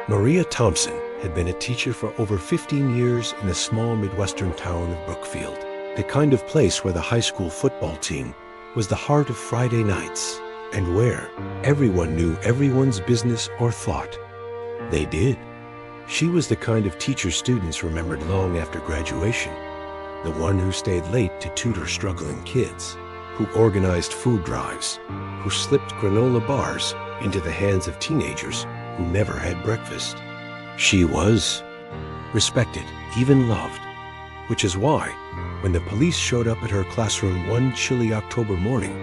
Maria Thompson had been a teacher for over 15 years in the small Midwestern town of Brookfield, the kind of place where the high school football team was the heart of Friday nights, and where everyone knew everyone's business or thought. They did. She was the kind of teacher students remembered long after graduation, the one who stayed late to tutor struggling kids, who organized food drives, who slipped granola bars into the hands of teenagers who never had breakfast. She was respected, even loved, which is why, when the police showed up at her classroom one chilly October morning,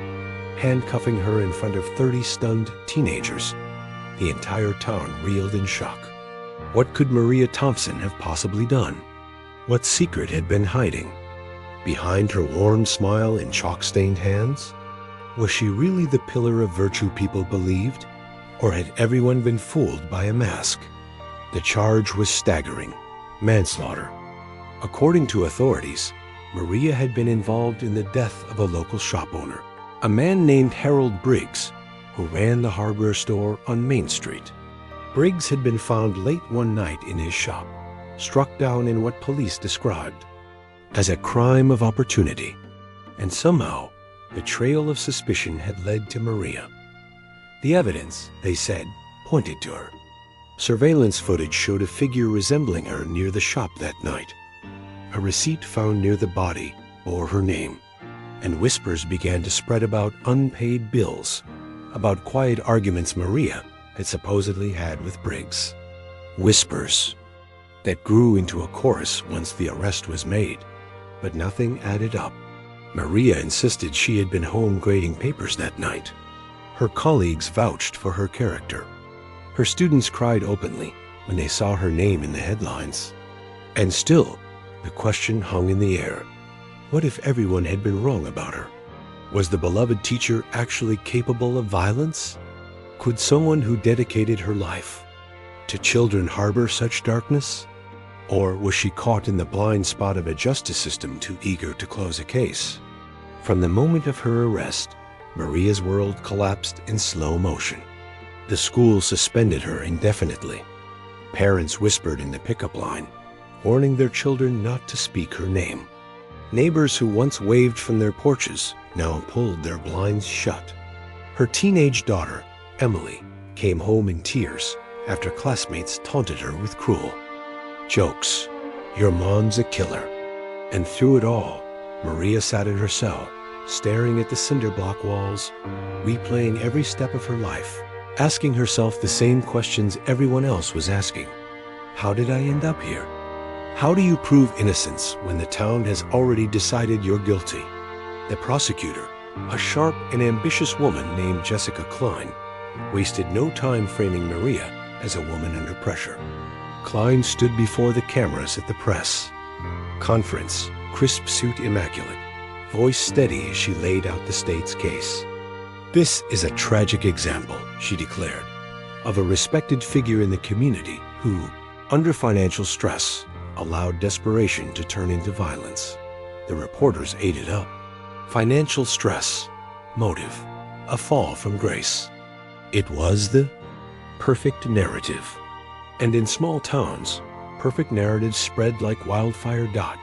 handcuffing her in front of 30 stunned teenagers, the entire town reeled in shock. What could Maria Thompson have possibly done? What secret had been hiding behind her warm smile and chalk-stained hands? Was she really the pillar of virtue people believed, or had everyone been fooled by a mask? The charge was staggering: manslaughter. According to authorities, Maria had been involved in the death of a local shop owner, a man named Harold Briggs, who ran the hardware store on Main Street. Briggs had been found late one night in his shop, struck down in what police described as a crime of opportunity. And somehow, the trail of suspicion had led to Maria. The evidence, they said, pointed to her. Surveillance footage showed a figure resembling her near the shop that night. A receipt found near the body bore her name, and whispers began to spread about unpaid bills, about quiet arguments Maria had supposedly had with Briggs. Whispers that grew into a chorus once the arrest was made, but nothing added up. Maria insisted she had been home grading papers that night. Her colleagues vouched for her character. Her students cried openly when they saw her name in the headlines. And still, the question hung in the air. What if everyone had been wrong about her? Was the beloved teacher actually capable of violence? Could someone who dedicated her life to children harbor such darkness? Or was she caught in the blind spot of a justice system too eager to close a case? From the moment of her arrest, Maria's world collapsed in slow motion. The school suspended her indefinitely. Parents whispered in the pickup line, warning their children not to speak her name. Neighbors who once waved from their porches now pulled their blinds shut. Her teenage daughter, Emily, came home in tears after classmates taunted her with cruel jokes. "Your mom's a killer." And through it all, Maria sat in her cell, staring at the cinder block walls, replaying every step of her life, asking herself the same questions everyone else was asking. How did I end up here? How do you prove innocence when the town has already decided you're guilty? The prosecutor, a sharp and ambitious woman named Jessica Klein, wasted no time framing Maria as a woman under pressure. Klein stood before the cameras at the press conference, crisp suit immaculate, voice steady as she laid out the state's case. "This is a tragic example," she declared, "of a respected figure in the community who, under financial stress, allowed desperation to turn into violence." The reporters ate it up. Financial stress, motive, a fall from grace. It was the perfect narrative. And in small towns, perfect narratives spread like wildfire dot,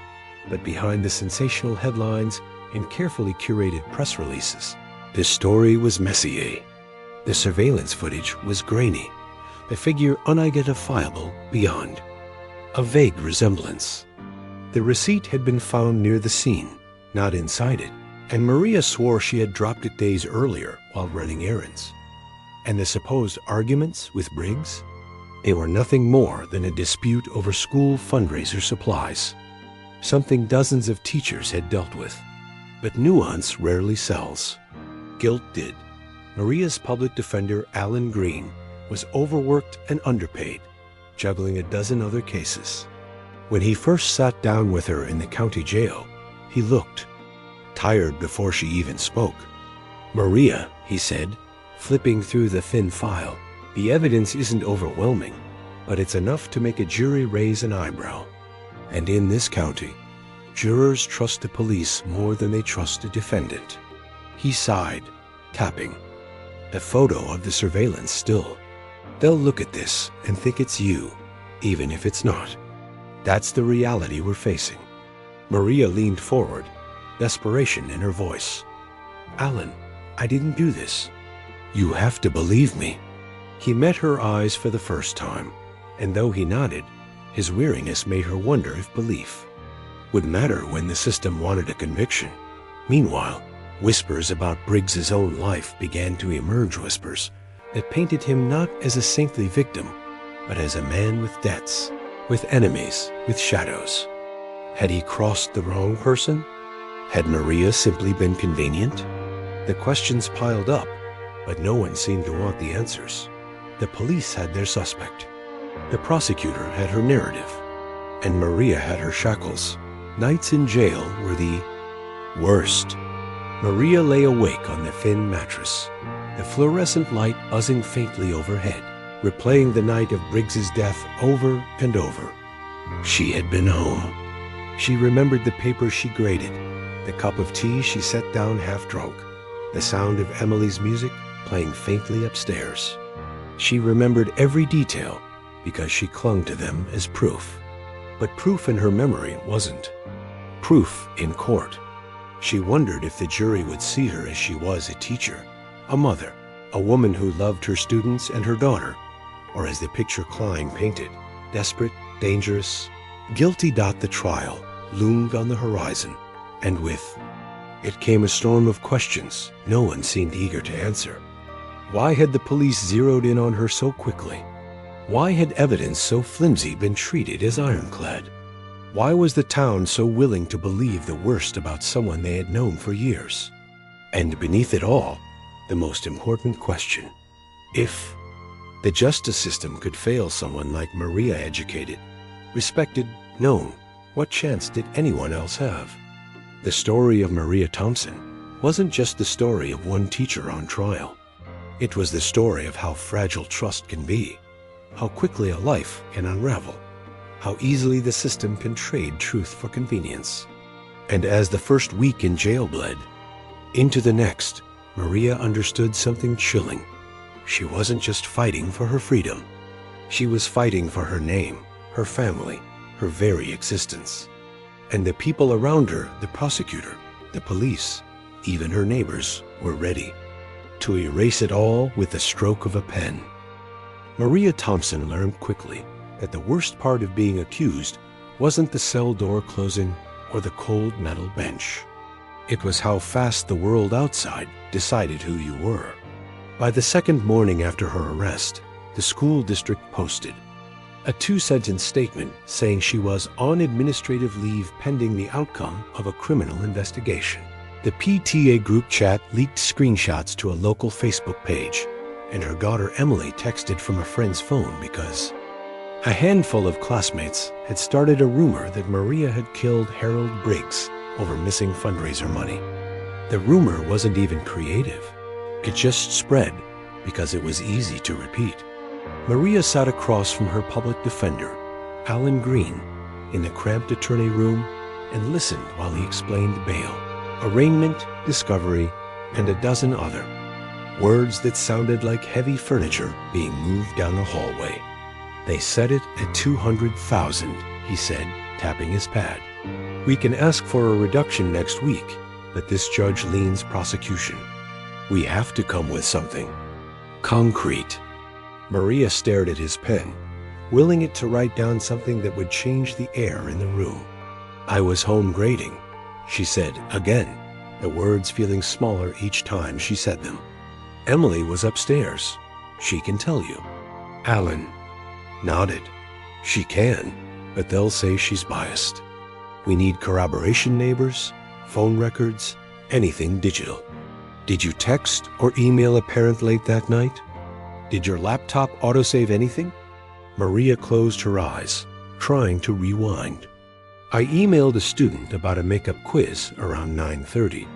but behind the sensational headlines and carefully curated press releases, this story was messier. The surveillance footage was grainy, the figure unidentifiable beyond a vague resemblance. The receipt had been found near the scene, not inside it, and Maria swore she had dropped it days earlier while running errands. And the supposed arguments with Briggs? They were nothing more than a dispute over school fundraiser supplies, something dozens of teachers had dealt with. But nuance rarely sells. Guilt did. Maria's public defender, Alan Green, was overworked and underpaid, juggling a dozen other cases. When he first sat down with her in the county jail, he looked tired before she even spoke. "Maria," he said, flipping through the thin file, "the evidence isn't overwhelming, but it's enough to make a jury raise an eyebrow. And in this county, jurors trust the police more than they trust a defendant." He sighed, tapping. The photo of the surveillance still. They'll look at this and think it's you, even if it's not. That's the reality we're facing. Maria leaned forward, desperation in her voice. Alan, I didn't do this. You have to believe me. He met her eyes for the first time, and though he nodded, his weariness made her wonder if belief would matter when the system wanted a conviction. Meanwhile, whispers about Briggs's own life began to emerge, whispers that painted him not as a saintly victim, but as a man with debts, with enemies, with shadows. Had he crossed the wrong person? Had Maria simply been convenient? The questions piled up, but no one seemed to want the answers. The police had their suspect. The prosecutor had her narrative. And Maria had her shackles. Nights in jail were the worst. Maria lay awake on the thin mattress, the fluorescent light buzzing faintly overhead, replaying the night of Briggs's death over and over. She had been home. She remembered the paper she graded, the cup of tea she set down half drunk, the sound of Emily's music playing faintly upstairs. She remembered every detail because she clung to them as proof. But proof in her memory wasn't. Proof in court. She wondered if the jury would see her as she was, a teacher, a mother, a woman who loved her students and her daughter, or as the picture Klein painted, desperate, dangerous. Guilty. The trial loomed on the horizon, and with it came a storm of questions no one seemed eager to answer. Why had the police zeroed in on her so quickly? Why had evidence so flimsy been treated as ironclad? Why was the town so willing to believe the worst about someone they had known for years? And beneath it all, the most important question: if the justice system could fail someone like Maria, educated, respected, known, what chance did anyone else have? The story of Maria Thompson wasn't just the story of one teacher on trial. It was the story of how fragile trust can be, how quickly a life can unravel, how easily the system can trade truth for convenience. And as the first week in jail bled into the next, Maria understood something chilling. She wasn't just fighting for her freedom. She was fighting for her name, her family, her very existence. And the people around her, the prosecutor, the police, even her neighbors, were ready to erase it all with the stroke of a pen. Maria Thompson learned quickly that the worst part of being accused wasn't the cell door closing or the cold metal bench. It was how fast the world outside decided who you were. By the second morning after her arrest, the school district posted a 2-sentence statement saying she was on administrative leave pending the outcome of a criminal investigation. The PTA group chat leaked screenshots to a local Facebook page, and her daughter Emily texted from a friend's phone because a handful of classmates had started a rumor that Maria had killed Harold Briggs over missing fundraiser money. The rumor wasn't even creative. It just spread because it was easy to repeat. Maria sat across from her public defender, Alan Green, in the cramped attorney room and listened while he explained bail, arraignment, discovery, and a dozen other words that sounded like heavy furniture being moved down a hallway. They set it at 200,000, he said, tapping his pad. We can ask for a reduction next week, but this judge leans prosecution. We have to come with something concrete. Maria stared at his pen, willing it to write down something that would change the air in the room. I was home grading, she said again, the words feeling smaller each time she said them. Emily was upstairs. She can tell you. Alan nodded. She can, but they'll say she's biased. We need corroboration, neighbors, phone records, anything digital. Did you text or email a parent late that night? Did your laptop autosave anything? Maria closed her eyes, trying to rewind. I emailed a student about a makeup quiz around 9:30.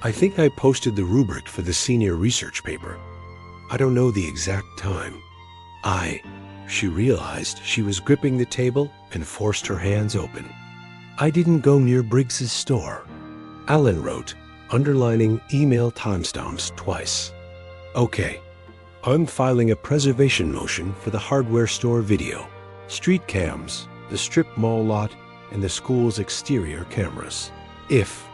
I think I posted the rubric for the senior research paper. I don't know the exact time. She realized she was gripping the table and forced her hands open. I didn't go near Briggs's store. Alan wrote, underlining email timestamps twice. Okay, I'm filing a preservation motion for the hardware store video, street cams, the strip mall lot, and the school's exterior cameras. If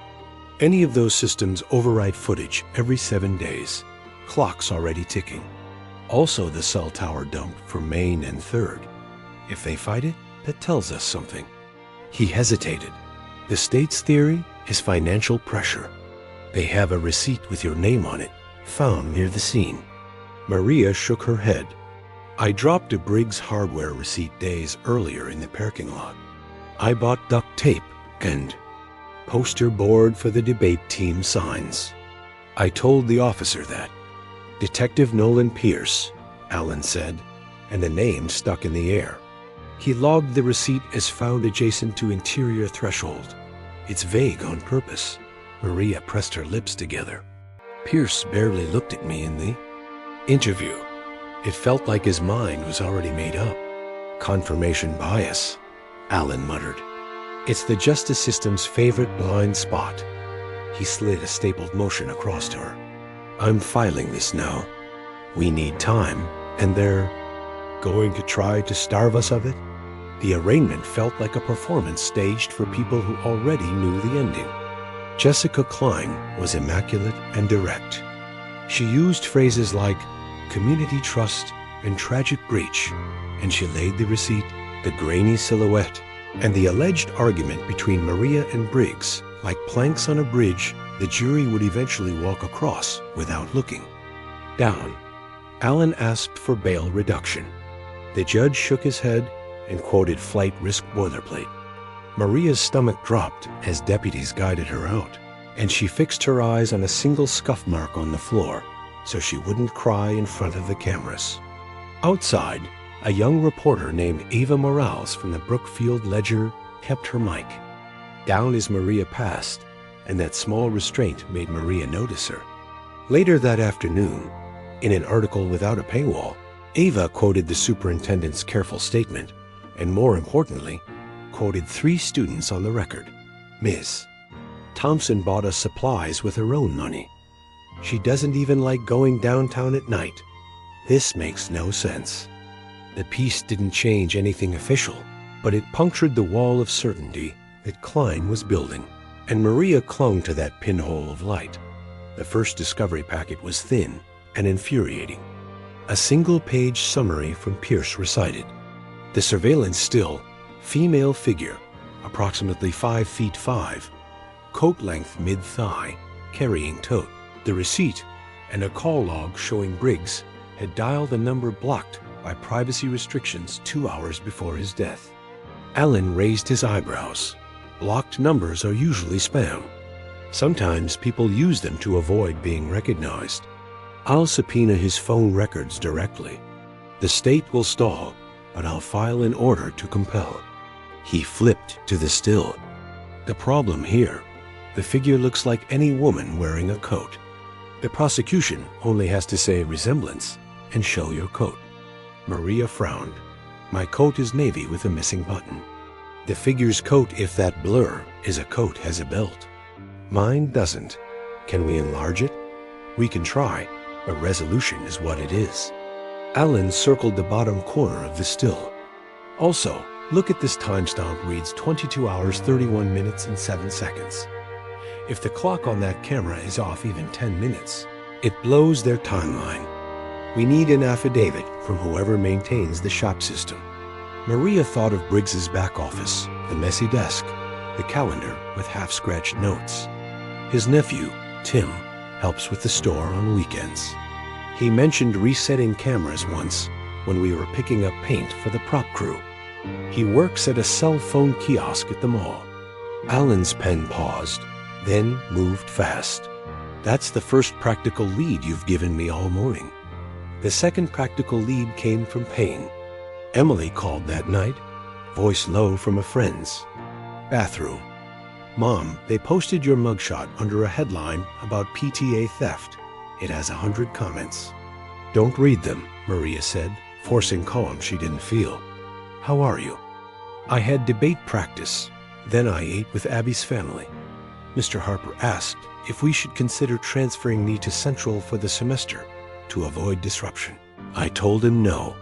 any of those systems overwrite footage every 7 days, clock's already ticking. Also the cell tower dump for Main and 3rd. If they fight it, that tells us something. He hesitated. The state's theory is financial pressure. They have a receipt with your name on it, found near the scene. Maria shook her head. I dropped a Briggs hardware receipt days earlier in the parking lot. I bought duct tape and poster board for the debate team signs. I told the officer that. Detective Nolan Pierce, Alan said, and the name stuck in the air. He logged the receipt as found adjacent to interior threshold. It's vague on purpose. Maria pressed her lips together. Pierce barely looked at me in the interview. It felt like his mind was already made up. Confirmation bias, Alan muttered. It's the justice system's favorite blind spot. He slid a stapled motion across to her. I'm filing this now. We need time, and they're going to try to starve us of it? The arraignment felt like a performance staged for people who already knew the ending. Jessica Klein was immaculate and direct. She used phrases like community trust and tragic breach, and she laid the receipt, the grainy silhouette, and the alleged argument between Maria and Briggs like planks on a bridge the jury would eventually walk across without looking. Down, Alan asked for bail reduction. The judge shook his head and quoted flight risk boilerplate. Maria's stomach dropped as deputies guided her out, and she fixed her eyes on a single scuff mark on the floor so she wouldn't cry in front of the cameras. Outside, a young reporter named Ava Morales from the Brookfield Ledger kept her mic. Down as Maria passed, and that small restraint made Maria notice her. Later that afternoon, in an article without a paywall, Ava quoted the superintendent's careful statement, and more importantly, quoted 3 students on the record. Ms. Thompson bought us supplies with her own money. She doesn't even like going downtown at night. This makes no sense. The piece didn't change anything official, but it punctured the wall of certainty that Klein was building, and Maria clung to that pinhole of light. The first discovery packet was thin and infuriating. A single-page summary from Pierce recited, the surveillance still, female figure, approximately 5 feet 5, coat length mid-thigh, carrying tote. The receipt and a call log showing Briggs had dialed the number blocked by privacy restrictions 2 hours before his death. Alan raised his eyebrows. Blocked numbers are usually spam. Sometimes people use them to avoid being recognized. I'll subpoena his phone records directly. The state will stall, but I'll file an order to compel. He flipped to the still. The problem here, the figure looks like any woman wearing a coat. The prosecution only has to say resemblance and show your coat. Maria frowned. My coat is navy with a missing button. The figure's coat, if that blur is a coat, has a belt. Mine doesn't. Can we enlarge it? We can try, but resolution is what it is. Alan circled the bottom corner of the still. Also, look at this timestamp reads 22 hours 31 minutes and 7 seconds. If the clock on that camera is off even 10 minutes, it blows their timeline. We need an affidavit from whoever maintains the shop system. Maria thought of Briggs's back office, the messy desk, the calendar with half-scratched notes. His nephew, Tim, helps with the store on weekends. He mentioned resetting cameras once when we were picking up paint for the prop crew. He works at a cell phone kiosk at the mall. Alan's pen paused, then moved fast. That's the first practical lead you've given me all morning. The second practical lead came from Payne. Emily called that night, voice low from a friend's. Bathroom. Mom, they posted your mugshot under a headline about PTA theft. It has 100 comments. Don't read them, Maria said, forcing calm she didn't feel. How are you? I had debate practice. Then I ate with Abby's family. Mr. Harper asked if we should consider transferring me to Central for the semester. to avoid disruption. I told him no.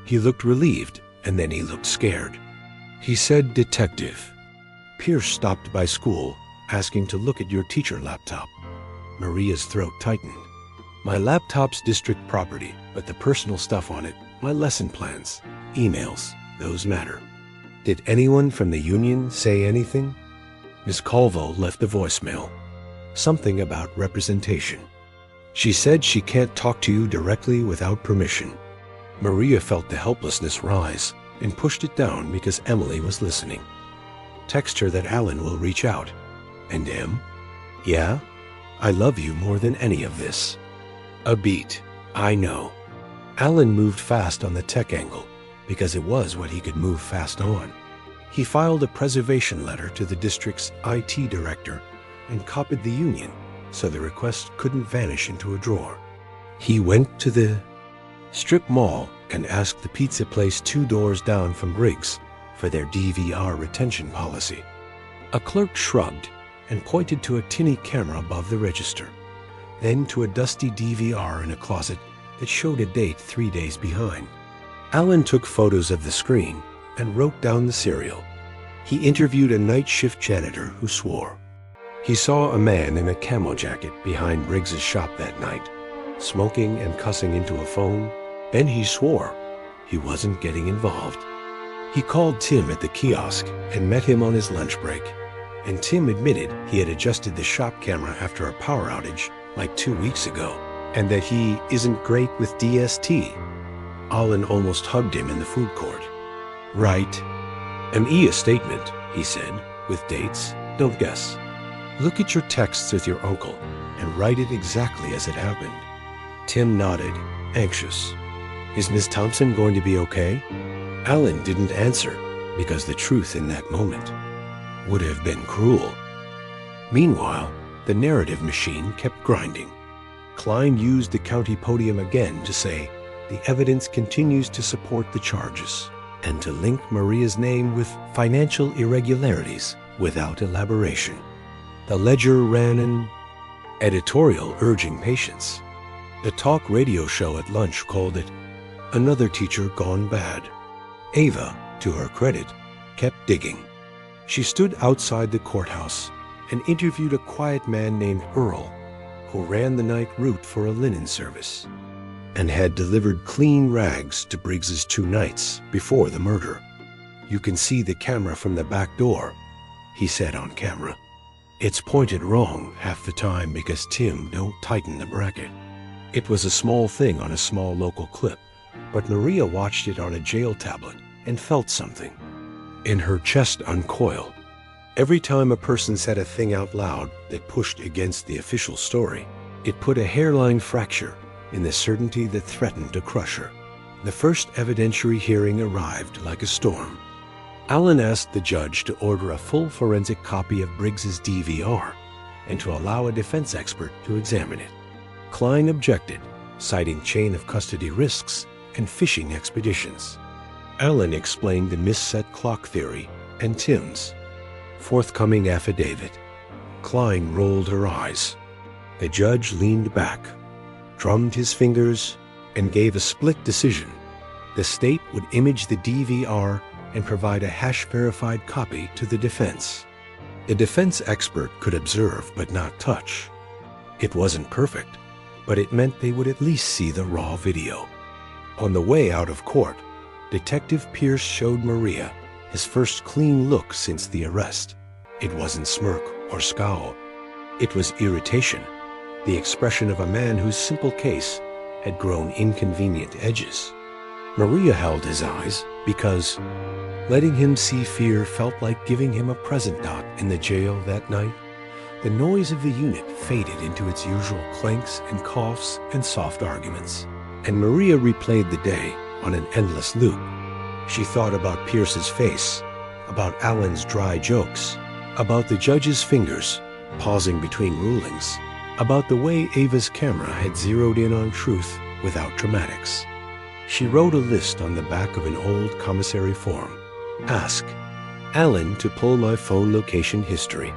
He looked relieved, and then he looked scared. He said, "Detective, Pierce stopped by school asking to look at your teacher laptop." Maria's throat tightened. "My laptop's district property, but the personal stuff on it, my lesson plans, emails, those matter." "Did anyone from the union say anything?" Miss Colville left a voicemail. Something about representation. She said she can't talk to you directly without permission. Maria felt the helplessness rise and pushed it down because Emily was listening. "Text her that Alan will reach out." "And Em?" "Yeah? I love you more than any of this." A beat. I know. Alan moved fast on the tech angle because it was what he could move fast on. He filed a preservation letter to the district's IT director and copied the union so the request couldn't vanish into a drawer. He went to the strip mall and asked the pizza place 2 doors down from Briggs for their DVR retention policy. A clerk shrugged and pointed to a tinny camera above the register, then to a dusty DVR in a closet that showed a date 3 days behind. Alan took photos of the screen and wrote down the serial. He interviewed a night shift janitor who swore. He saw a man in a camo jacket behind Briggs's shop that night, smoking and cussing into a phone, and he swore he wasn't getting involved. He called Tim at the kiosk and met him on his lunch break, and Tim admitted he had adjusted the shop camera after a power outage like 2 weeks ago, and that he isn't great with DST. Alan almost hugged him in the food court. "Right. A statement," he said, "with dates. Don't guess. Look at your texts with your uncle and write it exactly as it happened." Tim nodded, anxious. "Is Miss Thompson going to be okay?" Alan didn't answer because the truth in that moment would have been cruel. Meanwhile, the narrative machine kept grinding. Klein used the county podium again to say, "The evidence continues to support the charges," and to link Maria's name with financial irregularities without elaboration. The Ledger ran an editorial urging patience. The talk radio show at lunch called it "Another Teacher Gone Bad." Ava, to her credit, kept digging. She stood outside the courthouse and interviewed a quiet man named Earl, who ran the night route for a linen service and had delivered clean rags to Briggs's 2 nights before the murder. "You can see the camera from the back door," he said on camera. "It's pointed wrong half the time because Tim don't tighten the bracket." It was a small thing on a small local clip, but Maria watched it on a jail tablet and felt something in her chest uncoil. Every time a person said a thing out loud that pushed against the official story, it put a hairline fracture in the certainty that threatened to crush her. The first evidentiary hearing arrived like a storm. Alan asked the judge to order a full forensic copy of Briggs's DVR and to allow a defense expert to examine it. Klein objected, citing chain of custody risks and fishing expeditions. Alan explained the misset clock theory and Tim's forthcoming affidavit. Klein rolled her eyes. The judge leaned back, drummed his fingers, and gave a split decision. The state would image the DVR and provide a hash-verified copy to the defense. The defense expert could observe but not touch. It wasn't perfect, but it meant they would at least see the raw video. On the way out of court, Detective Pierce showed Maria his first clean look since the arrest. It wasn't smirk or scowl. It was irritation, the expression of a man whose simple case had grown inconvenient edges. Maria held his eyes because letting him see fear felt like giving him a present dot in the jail that night. The noise of the unit faded into its usual clanks and coughs and soft arguments, and Maria replayed the day on an endless loop. She thought about Pierce's face, about Alan's dry jokes, about the judge's fingers pausing between rulings, about the way Ava's camera had zeroed in on truth without dramatics. She wrote a list on the back of an old commissary form. Ask Alan to pull my phone location history.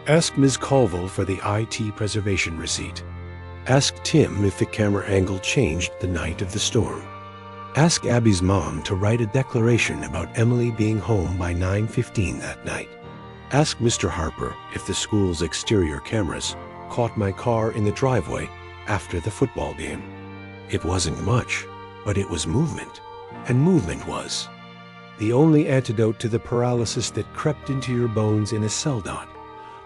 Ask Ms. Colville for the IT preservation receipt. Ask Tim if the camera angle changed the night of the storm. Ask Abby's mom to write a declaration about Emily being home by 9:15 that night. Ask Mr. Harper if the school's exterior cameras caught my car in the driveway after the football game. It wasn't much, but it was movement, and movement was the only antidote to the paralysis that crept into your bones in a cell dot.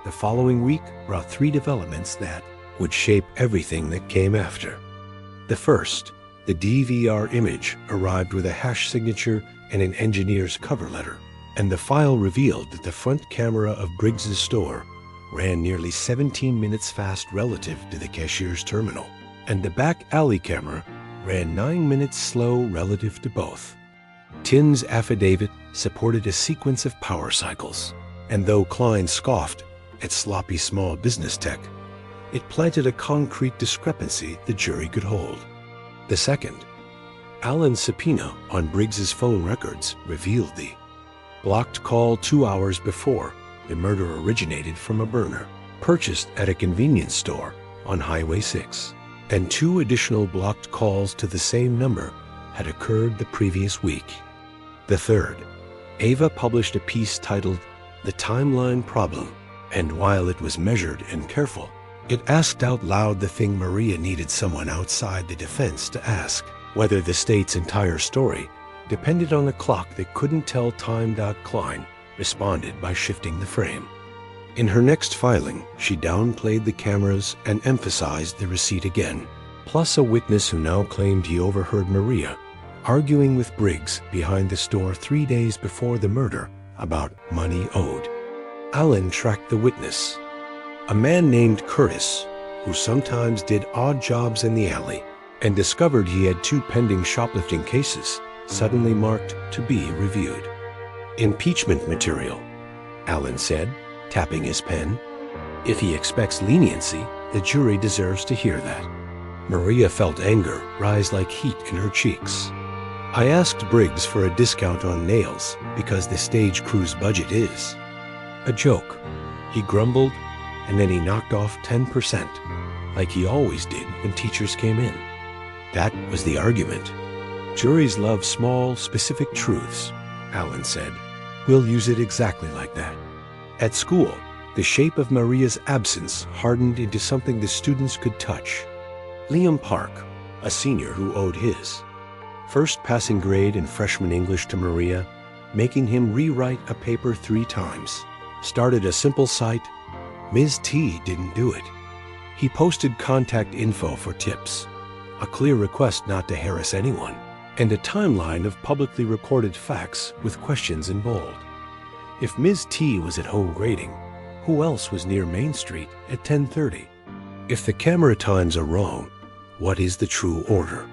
The following week brought 3 developments that would shape everything that came after. The first, the DVR image arrived with a hash signature and an engineer's cover letter, and the file revealed that the front camera of Briggs's store ran nearly 17 minutes fast relative to the cashier's terminal, and the back alley camera ran 9 minutes slow relative to both. Tin's affidavit supported a sequence of power cycles, and though Klein scoffed at sloppy small business tech, it planted a concrete discrepancy the jury could hold. The second, Allen's subpoena on Briggs's phone records revealed the blocked call 2 hours before the murder originated from a burner purchased at a convenience store on Highway 6, and 2 additional blocked calls to the same number had occurred the previous week. The third, Ava published a piece titled The Timeline Problem, and while it was measured and careful, it asked out loud the thing Maria needed someone outside the defense to ask, whether the state's entire story depended on a clock that couldn't tell time. Klein responded by shifting the frame. In her next filing, she downplayed the cameras and emphasized the receipt again, plus a witness who now claimed he overheard Maria arguing with Briggs behind the store 3 days before the murder about money owed. Allen tracked the witness, a man named Curtis, who sometimes did odd jobs in the alley, and discovered he had 2 pending shoplifting cases suddenly marked to be reviewed. Impeachment material, Allen said, tapping his pen. If he expects leniency, the jury deserves to hear that. Maria felt anger rise like heat in her cheeks. I asked Briggs for a discount on nails because the stage crew's budget is a joke. He grumbled, and then he knocked off 10%, like he always did when teachers came in. That was the argument. Juries love small, specific truths, Allen said. We'll use it exactly like that. At school, the shape of Maria's absence hardened into something the students could touch. Liam Park, a senior who owed his first passing grade in freshman English to Maria, making him rewrite a paper 3 times, started a simple site, Ms. T didn't do it. He posted contact info for tips, a clear request not to harass anyone, and a timeline of publicly recorded facts with questions in bold. If Ms. T was at home grading, who else was near Main Street at 10:30? If the camera times are wrong, what is the true order?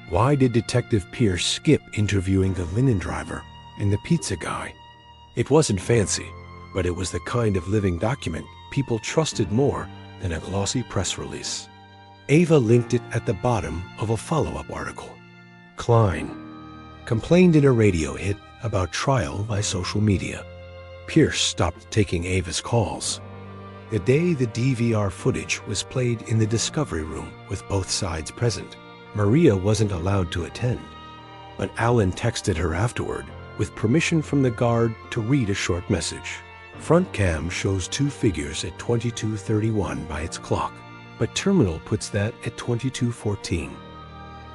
Why did Detective Pierce skip interviewing the linen driver and the pizza guy? It wasn't fancy, but it was the kind of living document people trusted more than a glossy press release. Ava linked it at the bottom of a follow-up article. Klein complained in a radio hit about trial by social media. Pierce stopped taking Ava's calls. The day the DVR footage was played in the discovery room with both sides present, Maria wasn't allowed to attend, but Allen texted her afterward with permission from the guard to read a short message. Front cam shows 2 figures at 22:31 by its clock, but terminal puts that at 22:14.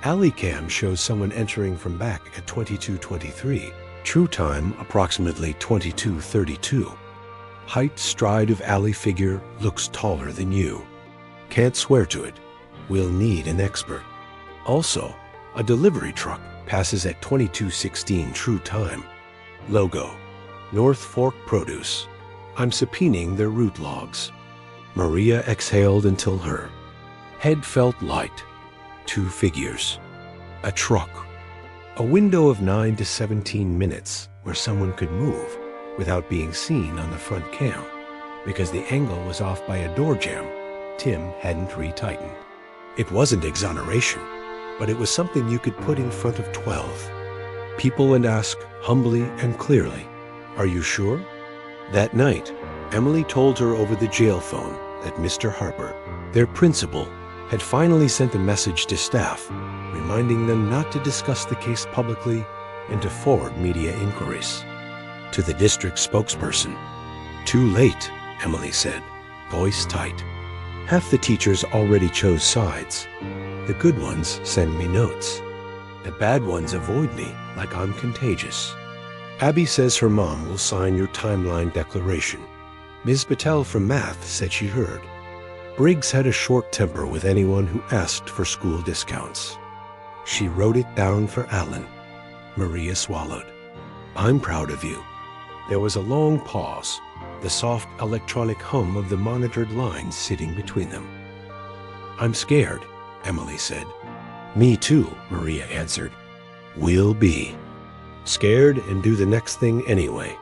Alley cam shows someone entering from back at 22:23. True time approximately 22:32. Height stride of alley figure looks taller than you. Can't swear to it. We'll need an expert. Also, a delivery truck passes at 22:16 true time. Logo, North Fork Produce. I'm subpoenaing their route logs. Maria exhaled until her head felt light. 2 figures. A truck. A window of 9 to 17 minutes where someone could move without being seen on the front cam because the angle was off by a door jamb Tim hadn't retightened. It wasn't exoneration, but it was something you could put in front of 12 people and ask humbly and clearly, "Are you sure?" That night, Emily told her over the jail phone that Mr. Harper, their principal, had finally sent a message to staff, reminding them not to discuss the case publicly and to forward media inquiries. To the district spokesperson, "Too late," Emily said, voice tight. "Half the teachers already chose sides. The good ones send me notes. The bad ones avoid me like I'm contagious." Abby says her mom will sign your timeline declaration. Ms. Patel from math said she heard. Briggs had a short temper with anyone who asked for school discounts. She wrote it down for Alan. Maria swallowed. "I'm proud of you." There was a long pause, the soft electronic hum of the monitored lines sitting between them. "I'm scared," Emily said. "Me too," Maria answered. "We'll be scared and do the next thing anyway."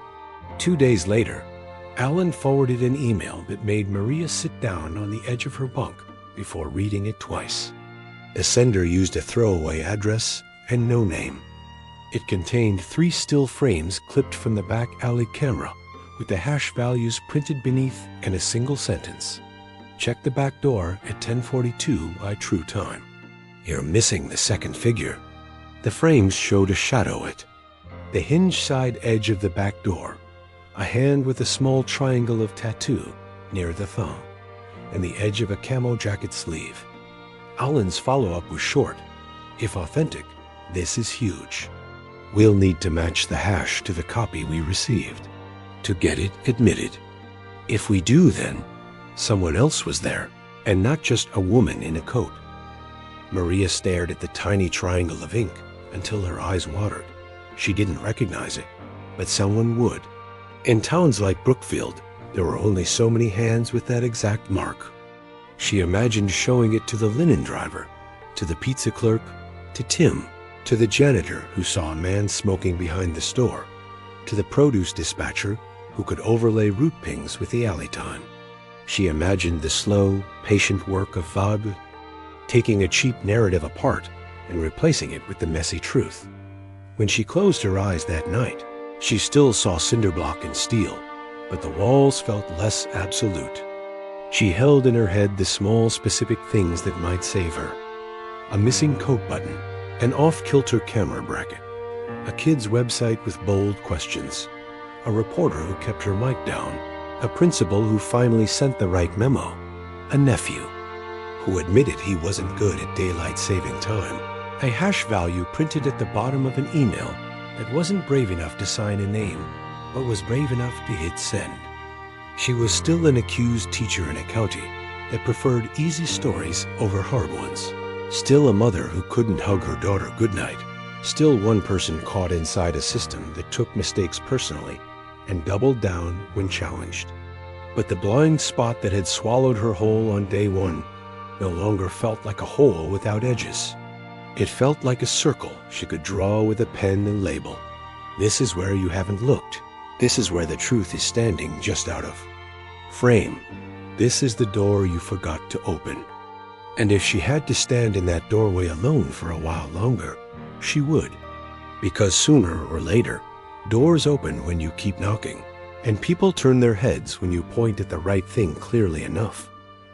2 days later, Alan forwarded an email that made Maria sit down on the edge of her bunk before reading it twice. The sender used a throwaway address and no name. It contained 3 still frames clipped from the back alley camera with the hash values printed beneath and a single sentence. "Check the back door at 10:42 by true time. You're missing the second figure." The frames showed a shadow at the hinge side edge of the back door, a hand with a small triangle of tattoo near the thumb, and the edge of a camo jacket sleeve. Alan's follow-up was short. "If authentic, this is huge. We'll need to match the hash to the copy we received to get it admitted. If we do, then someone else was there, and not just a woman in a coat." Maria stared at the tiny triangle of ink until her eyes watered. She didn't recognize it, but someone would. In towns like Brookfield, there were only so many hands with that exact mark. She imagined showing it to the linen driver, to the pizza clerk, to Tim, to the janitor who saw a man smoking behind the store, to the produce dispatcher who could overlay route pings with the alley time. She imagined the slow, patient work of Vabre, taking a cheap narrative apart and replacing it with the messy truth. When she closed her eyes that night, she still saw cinderblock and steel, but the walls felt less absolute. She held in her head the small specific things that might save her. A missing coat button, an off-kilter camera bracket, a kid's website with bold questions, a reporter who kept her mic down, a principal who finally sent the right memo, a nephew who admitted he wasn't good at daylight saving time, a hash value printed at the bottom of an email that wasn't brave enough to sign a name, but was brave enough to hit send. She was still an accused teacher in a county that preferred easy stories over hard ones. Still a mother who couldn't hug her daughter goodnight. Still one person caught inside a system that took mistakes personally and doubled down when challenged. But the blind spot that had swallowed her whole on day one no longer felt like a hole without edges. It felt like a circle she could draw with a pen and label. This is where you haven't looked. This is where the truth is standing just out of frame. This is the door you forgot to open. And if she had to stand in that doorway alone for a while longer, she would. Because sooner or later, doors open when you keep knocking, and people turn their heads when you point at the right thing clearly enough,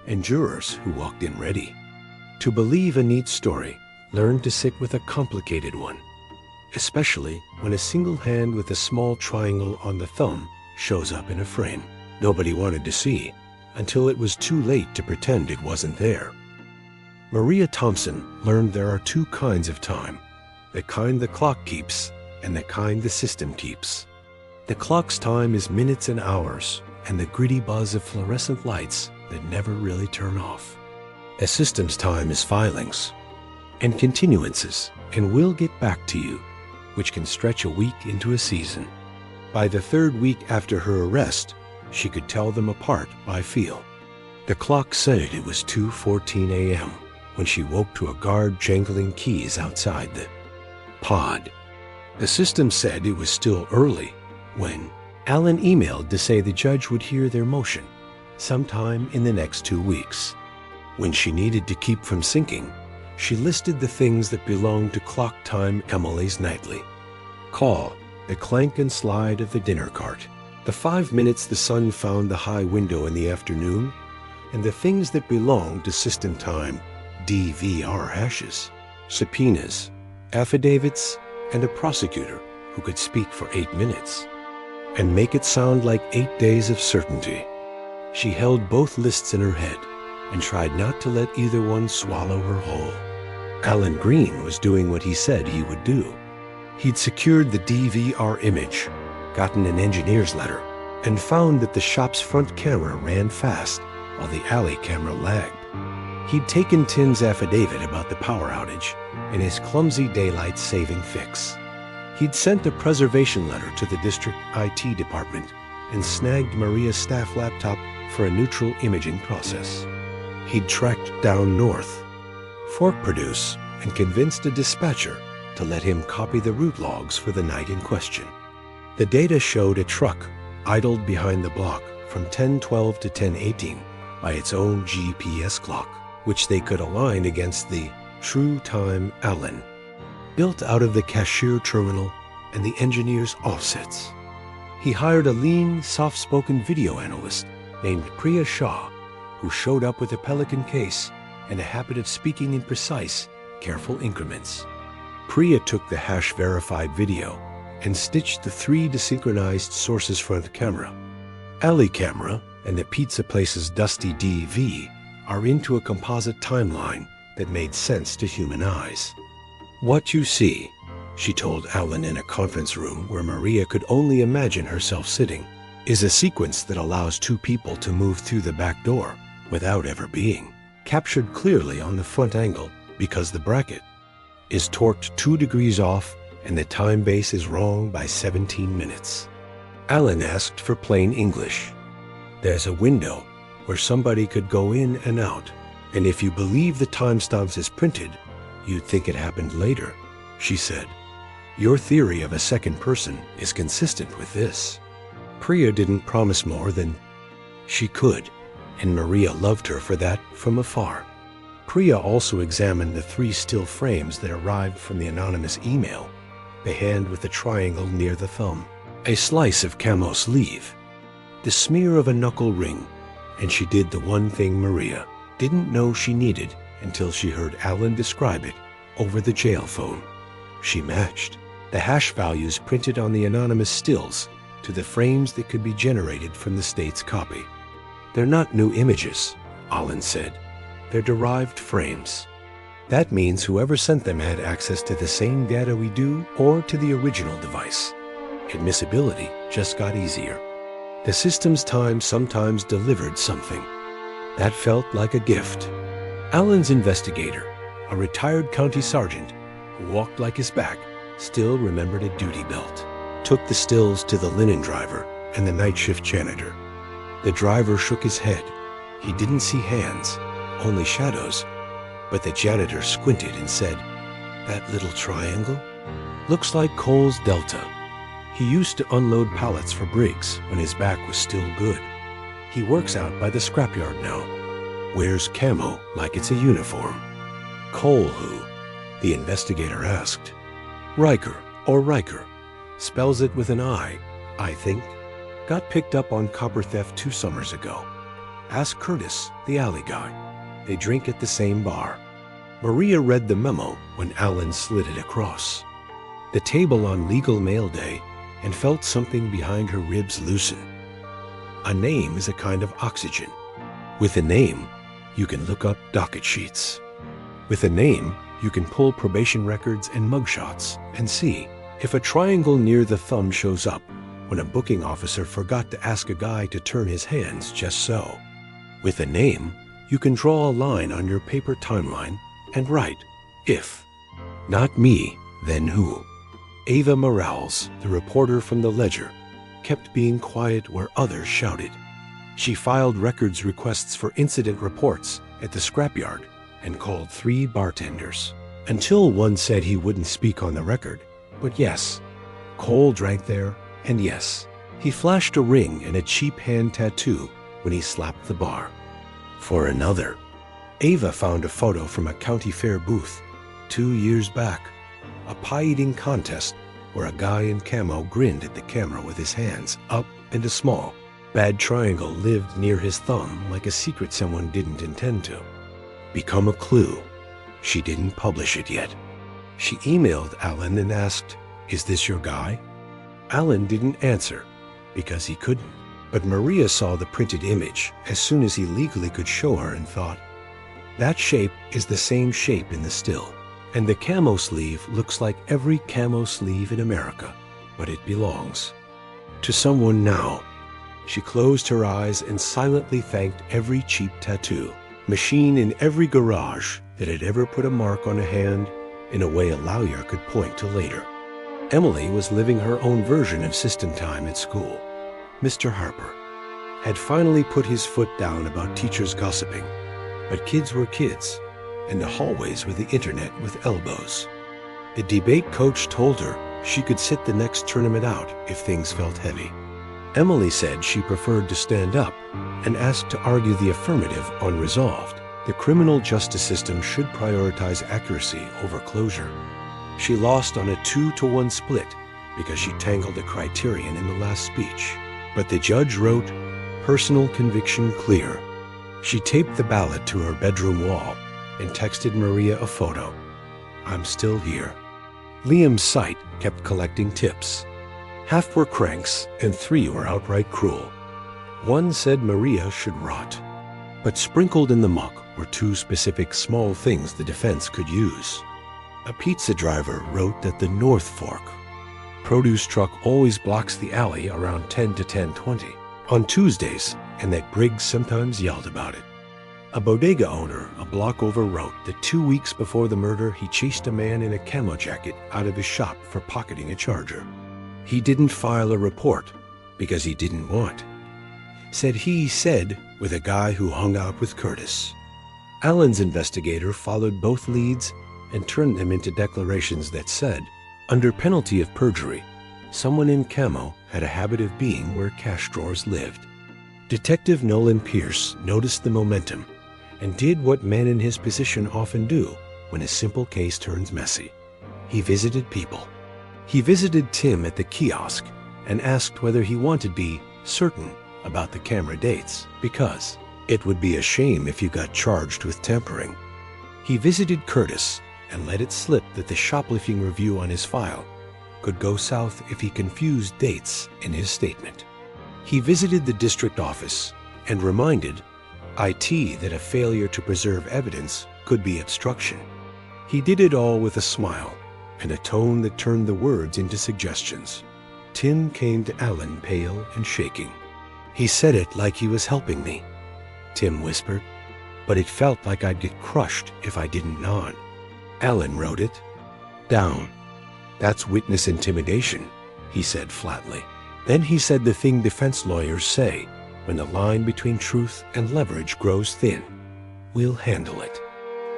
and jurors who walked in ready. To believe a neat story, learn to sit with a complicated one, especially when a single hand with a small triangle on the thumb shows up in a frame nobody wanted to see until it was too late to pretend it wasn't there. Maria Thompson learned there are 2 kinds of time, the kind the clock keeps and the kind the system keeps. The clock's time is minutes and hours and the gritty buzz of fluorescent lights that never really turn off. A system's time is filings and continuances and "we'll get back to you," which can stretch a week into a season. By the 3rd week after her arrest, she could tell them apart by feel. The clock said it was 2:14 a.m. when she woke to a guard jangling keys outside the pod. The system said it was still early when Alan emailed to say the judge would hear their motion sometime in the next 2 weeks. When she needed to keep from sinking, she listed the things that belonged to clock time Emily's nightly. Call, the clank and slide of the dinner cart, the 5 minutes the sun found the high window in the afternoon, and the things that belonged to system time DVR hashes, subpoenas, affidavits, and a prosecutor who could speak for 8 minutes, and make it sound like 8 days of certainty. She held both lists in her head and tried not to let either one swallow her whole. Alan Green was doing what he said he would do. He'd secured the DVR image, gotten an engineer's letter, and found that the shop's front camera ran fast while the alley camera lagged. He'd taken Tin's affidavit about the power outage and his clumsy daylight-saving fix. He'd sent a preservation letter to the district IT department and snagged Maria's staff laptop for a neutral imaging process. He'd tracked down north, fork produce, and convinced a dispatcher to let him copy the route logs for the night in question. The data showed a truck idled behind the block from 10:12 to 10:18 by its own GPS clock, which they could align against the True Time Allen, built out of the cashier terminal and the engineer's offsets. He hired a lean, soft-spoken video analyst named Priya Shah, who showed up with a Pelican case and a habit of speaking in precise, careful increments. Priya took the hash-verified video and stitched the 3 desynchronized sources front camera, alley camera, and the pizza place's dusty DV are into a composite timeline that made sense to human eyes. "What you see," she told Alan in a conference room where Maria could only imagine herself sitting, "is a sequence that allows 2 people to move through the back door without ever being, captured clearly on the front angle because the bracket is torqued 2 degrees off and the time base is wrong by 17 minutes. Alan asked for plain English. "There's a window where somebody could go in and out, and if you believe the timestamps is printed, you'd think it happened later," she said. "Your theory of a second person is consistent with this." Priya didn't promise more than she could, and Maria loved her for that from afar. Priya also examined the 3 still frames that arrived from the anonymous email, the hand with the triangle near the thumb, a slice of camo sleeve, the smear of a knuckle ring, and she did the one thing Maria didn't know she needed until she heard Alan describe it over the jail phone. She matched the hash values printed on the anonymous stills to the frames that could be generated from the state's copy. "They're not new images," Alan said. "They're derived frames. That means whoever sent them had access to the same data we do or to the original device. Admissibility just got easier. The system's time sometimes delivered something. That felt like a gift." Alan's investigator, a retired county sergeant who walked like his back, still remembered a duty belt, took the stills to the linen driver and the night shift janitor. The driver shook his head. He didn't see hands, only shadows, but the janitor squinted and said, "That little triangle? Looks like Cole's Delta. He used to unload pallets for Briggs when his back was still good. He works out by the scrapyard now. Wears camo like it's a uniform." "Cole who?" the investigator asked. "Riker, or Riker. Spells it with an I think. Got picked up on copper theft 2 summers ago. Ask Curtis, the alley guy. They drink at the same bar." Maria read the memo when Alan slid it across the table on legal mail day and felt something behind her ribs loosen. A name is a kind of oxygen. With a name, you can look up docket sheets. With a name, you can pull probation records and mugshots and see if a triangle near the thumb shows up when a booking officer forgot to ask a guy to turn his hands just so. With a name, you can draw a line on your paper timeline and write, "If not me, then who?" Ava Morales, the reporter from the Ledger, kept being quiet where others shouted. She filed records requests for incident reports at the scrapyard and called 3 bartenders, until one said he wouldn't speak on the record. But yes, Cole drank there, and yes, he flashed a ring and a cheap hand tattoo when he slapped the bar. For another, Ava found a photo from a county fair booth 2 years back, a pie-eating contest where a guy in camo grinned at the camera with his hands up and a small, bad triangle lived near his thumb like a secret someone didn't intend to. Become a clue She didn't publish it yet. She emailed Alan and asked, "Is this your guy?" Alan didn't answer because he couldn't. But Maria saw the printed image as soon as he legally could show her and thought, that shape is the same shape in the still. And the camo sleeve looks like every camo sleeve in America, but it belongs to someone now. She closed her eyes and silently thanked every cheap tattoo machine in every garage that had ever put a mark on a hand in a way a lawyer could point to later. Emily was living her own version of system time at school. Mr. Harper had finally put his foot down about teachers gossiping, but kids were kids, and the hallways were the internet with elbows. The debate coach told her she could sit the next tournament out if things felt heavy. Emily said she preferred to stand up and asked to argue the affirmative unresolved. The criminal justice system should prioritize accuracy over closure. She lost on a 2-to-1 split because she tangled a criterion in the last speech. But the judge wrote, "Personal conviction clear." She taped the ballot to her bedroom wall and texted Maria a photo. "I'm still here." Liam's site kept collecting tips. Half were cranks and 3 were outright cruel. One said Maria should rot. But sprinkled in the muck were 2 specific small things the defense could use. A pizza driver wrote that the North Fork produce truck always blocks the alley around 10 to 10:20 on Tuesdays, and that Briggs sometimes yelled about it. A bodega owner a block over wrote that 2 weeks before the murder he chased a man in a camo jacket out of his shop for pocketing a charger. He didn't file a report because he didn't want. Said he said with a guy who hung out with Curtis. Alan's investigator followed both leads and turned them into declarations that said, under penalty of perjury, someone in camo had a habit of being where cash drawers lived. Detective Nolan Pierce noticed the momentum and did what men in his position often do when a simple case turns messy. He visited people. He visited Tim at the kiosk and asked whether he wanted to be certain about the camera dates, because it would be a shame if you got charged with tampering. He visited Curtis and let it slip that the shoplifting review on his file could go south if he confused dates in his statement. He visited the district office and reminded IT that a failure to preserve evidence could be obstruction. He did it all with a smile and a tone that turned the words into suggestions. Tim came to Alan pale and shaking. "He said it like he was helping me," Tim whispered, "but it felt like I'd get crushed if I didn't nod." Alan wrote it down. "That's witness intimidation," he said flatly. Then he said the thing defense lawyers say when the line between truth and leverage grows thin. "We'll handle it."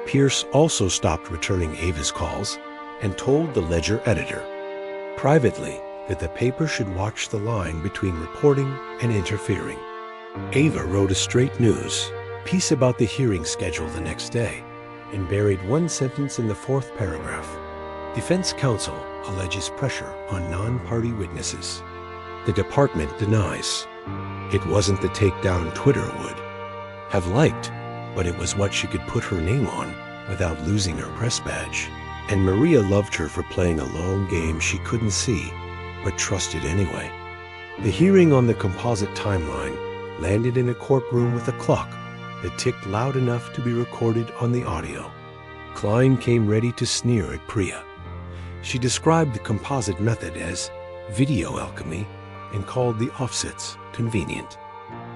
Pierce also stopped returning Ava's calls and told the Ledger editor privately that the paper should watch the line between reporting and interfering. Ava wrote a straight news piece about the hearing schedule the next day and buried one sentence in the 4th paragraph. Defense counsel alleges pressure on non-party witnesses. The department denies. It wasn't the takedown Twitter would have liked, but it was what she could put her name on without losing her press badge. And Maria loved her for playing a long game she couldn't see, but trusted anyway. The hearing on the composite timeline landed in a courtroom with a clock that ticked loud enough to be recorded on the audio. Klein came ready to sneer at Priya. She described the composite method as video alchemy and called the offsets convenient.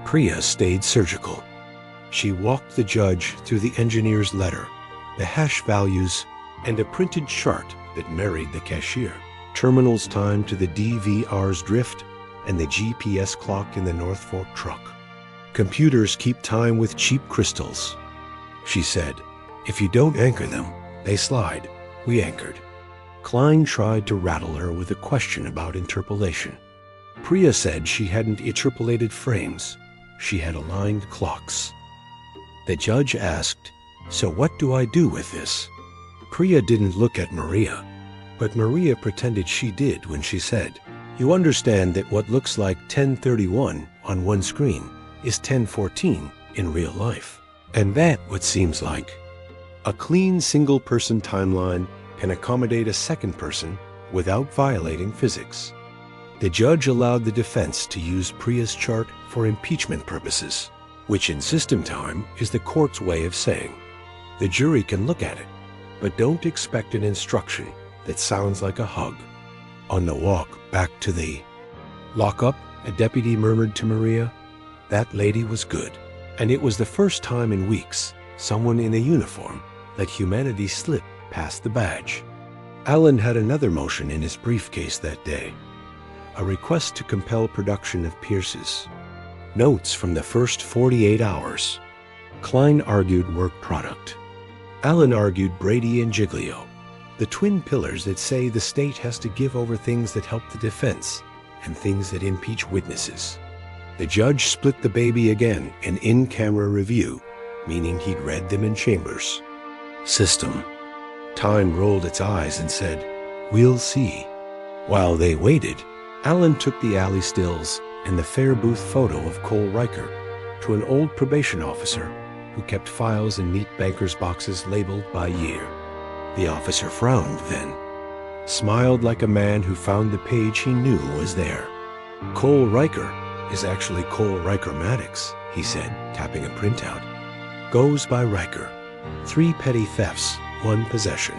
Priya stayed surgical. She walked the judge through the engineer's letter, the hash values, and a printed chart that married the cashier, terminal's time to the DVR's drift, and the GPS clock in the North Fork truck. "Computers keep time with cheap crystals," she said. "If you don't anchor them, they slide." We anchored. Klein tried to rattle her with a question about interpolation. Priya said she hadn't interpolated frames. She had aligned clocks. The judge asked, "So what do I do with this?" Priya didn't look at Maria, but Maria pretended she did when she said, "You understand that what looks like 10:31 on one screen is 10:14 in real life, and that what seems like A clean single-person timeline can accommodate a second person without violating physics. The judge allowed the defense to use Priya's chart for impeachment purposes, which in system time is the court's way of saying, the jury can look at it, but don't expect an instruction that sounds like a hug. On the walk back to the lockup, a deputy murmured to Maria, "That lady was good." And it was the first time in weeks someone in a uniform let humanity slip past the badge. Alan had another motion in his briefcase that day, a request to compel production of Pierce's notes from the first 48 hours. Klein argued work product. Alan argued Brady and Giglio, the twin pillars that say the state has to give over things that help the defense and things that impeach witnesses. The judge split the baby again, an in-camera review, meaning he'd read them in chambers. System. Time rolled its eyes and said, "We'll see." While they waited, Alan took the alley stills and the fair booth photo of Cole Riker to an old probation officer who kept files in neat banker's boxes labeled by year. The officer frowned then, smiled like a man who found the page he knew was there. "Cole Riker is actually Cole Riker Maddox," he said, tapping a printout. "Goes by Riker. 3 petty thefts, 1 possession.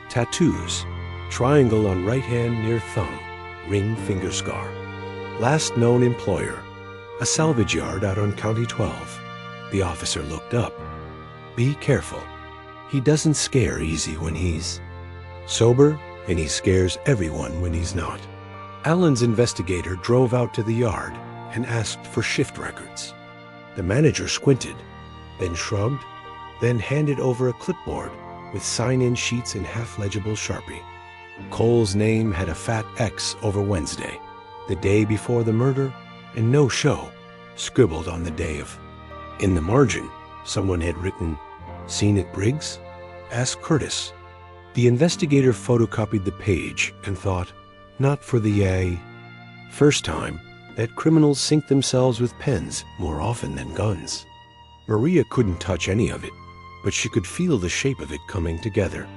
Tattoos, triangle on right hand near thumb, ring finger scar. Last known employer, a salvage yard out on County 12. The officer looked up. "Be careful. He doesn't scare easy when he's sober, and he scares everyone when he's not." Alan's investigator drove out to the yard and asked for shift records. The manager squinted, then shrugged, then handed over a clipboard with sign-in sheets in half-legible Sharpie. Cole's name had a fat X over Wednesday, the day before the murder, and no show, scribbled on the day of. In the margin, someone had written, "Seen at Briggs? Ask Curtis." The investigator photocopied the page and thought, not for the first time, that criminals sink themselves with pens more often than guns. Maria couldn't touch any of it, but she could feel the shape of it coming together.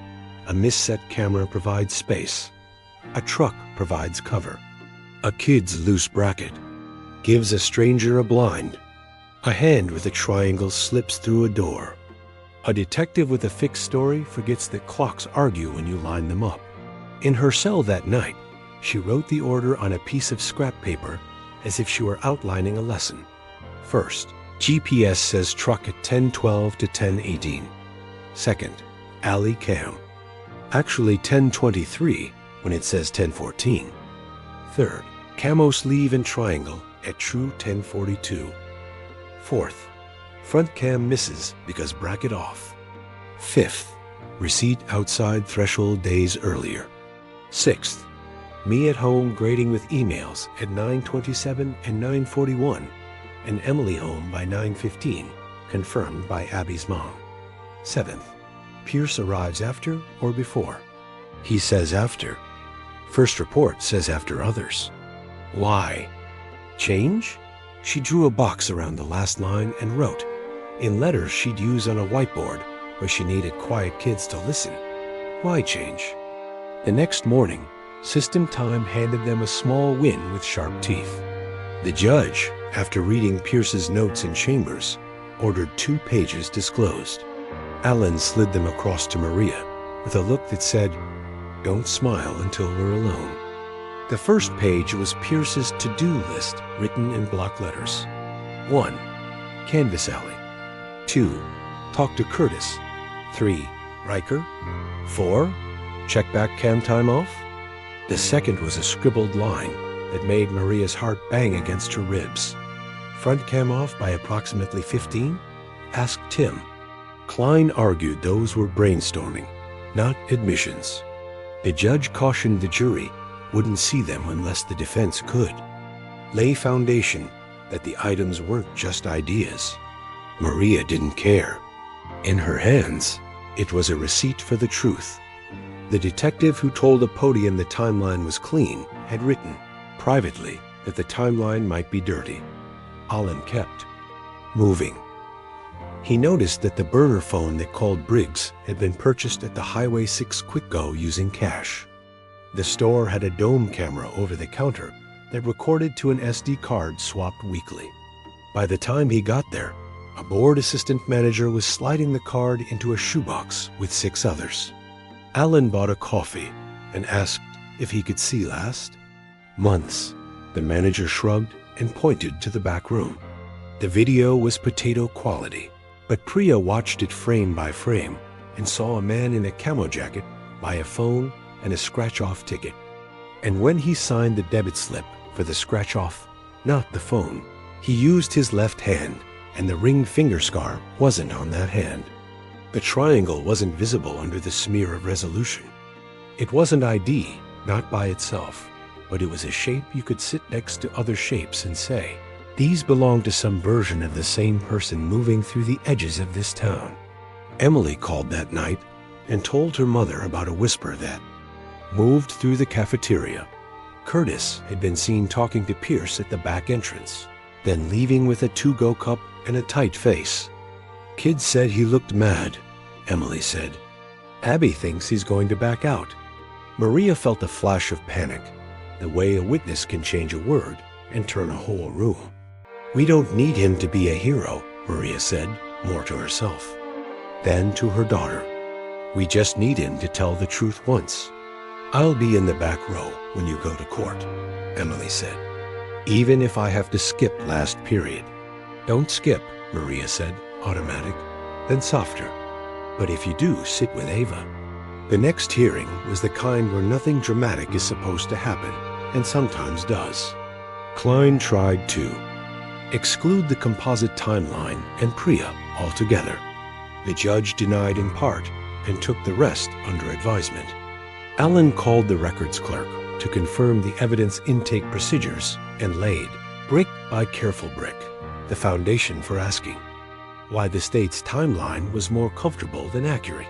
A misset camera provides space. A truck provides cover. A kid's loose bracket gives a stranger a blind. A hand with a triangle slips through a door. A detective with a fixed story forgets that clocks argue when you line them up. In her cell that night, she wrote the order on a piece of scrap paper as if she were outlining a lesson. First, GPS says truck at 10:12 to 10:18. Second, alley cam. Actually 10:23 when it says 10:14. Third, camo sleeve and triangle at true 10:42. Fourth, front cam misses because bracket off. Fifth, receipt outside threshold days earlier. Sixth, me at home grading with emails at 9:27 and 9:41, and Emily home by 9:15, confirmed by Abby's mom. Seventh, Pierce arrives after or before. He says after. First report says after others. Why? Change? She drew a box around the last line and wrote, in letters she'd use on a whiteboard where she needed quiet kids to listen. Why change? The next morning, System Time handed them a small win with sharp teeth. The judge, after reading Pierce's notes in chambers, ordered 2 pages disclosed. Alan slid them across to Maria with a look that said, "Don't smile until we're alone." The first page was Pierce's to-do list written in block letters. 1. Canvas Alley. 2. Talk to Curtis. 3. Riker. 4. Check back cam time off. The second was a scribbled line that made Maria's heart bang against her ribs. Front cam off by approximately 15? Ask Tim. Klein argued those were brainstorming, not admissions. The judge cautioned the jury wouldn't see them unless the defense could. Lay foundation that the items weren't just ideas. Maria didn't care. In her hands, it was a receipt for the truth. The detective who told the podium the timeline was clean had written, privately, that the timeline might be dirty. Alan kept moving. He noticed that the burner phone that called Briggs had been purchased at the Highway 6 Quick Go using cash. The store had a dome camera over the counter that recorded to an SD card swapped weekly. By the time he got there, a board assistant manager was sliding the card into a shoebox with 6 others. Alan bought a coffee and asked if he could see last. Months. The manager shrugged and pointed to the back room. The video was potato quality, but Priya watched it frame by frame and saw a man in a camo jacket buy a phone and a scratch-off ticket. And when he signed the debit slip for the scratch-off, not the phone, he used his left hand, and the ring finger scar wasn't on that hand. The triangle wasn't visible under the smear of resolution. It wasn't ID, not by itself, but it was a shape you could sit next to other shapes and say, these belong to some version of the same person moving through the edges of this town. Emily called that night and told her mother about a whisper that moved through the cafeteria. Curtis had been seen talking to Pierce at the back entrance, then leaving with a to-go cup and a tight face. Kids said he looked mad, Emily said. Abby thinks he's going to back out. Maria felt a flash of panic, the way a witness can change a word and turn a whole room. We don't need him to be a hero, Maria said, more to herself. Then to her daughter. We just need him to tell the truth once. I'll be in the back row when you go to court, Emily said, even if I have to skip last period. Don't skip, Maria said, automatic, then softer. But if you do, sit with Ava. The next hearing was the kind where nothing dramatic is supposed to happen, and sometimes does. Klein tried to exclude the composite timeline and Priya altogether. The judge denied in part and took the rest under advisement. Alan called the records clerk to confirm the evidence intake procedures and laid, brick by careful brick, the foundation for asking why the state's timeline was more comfortable than accurate.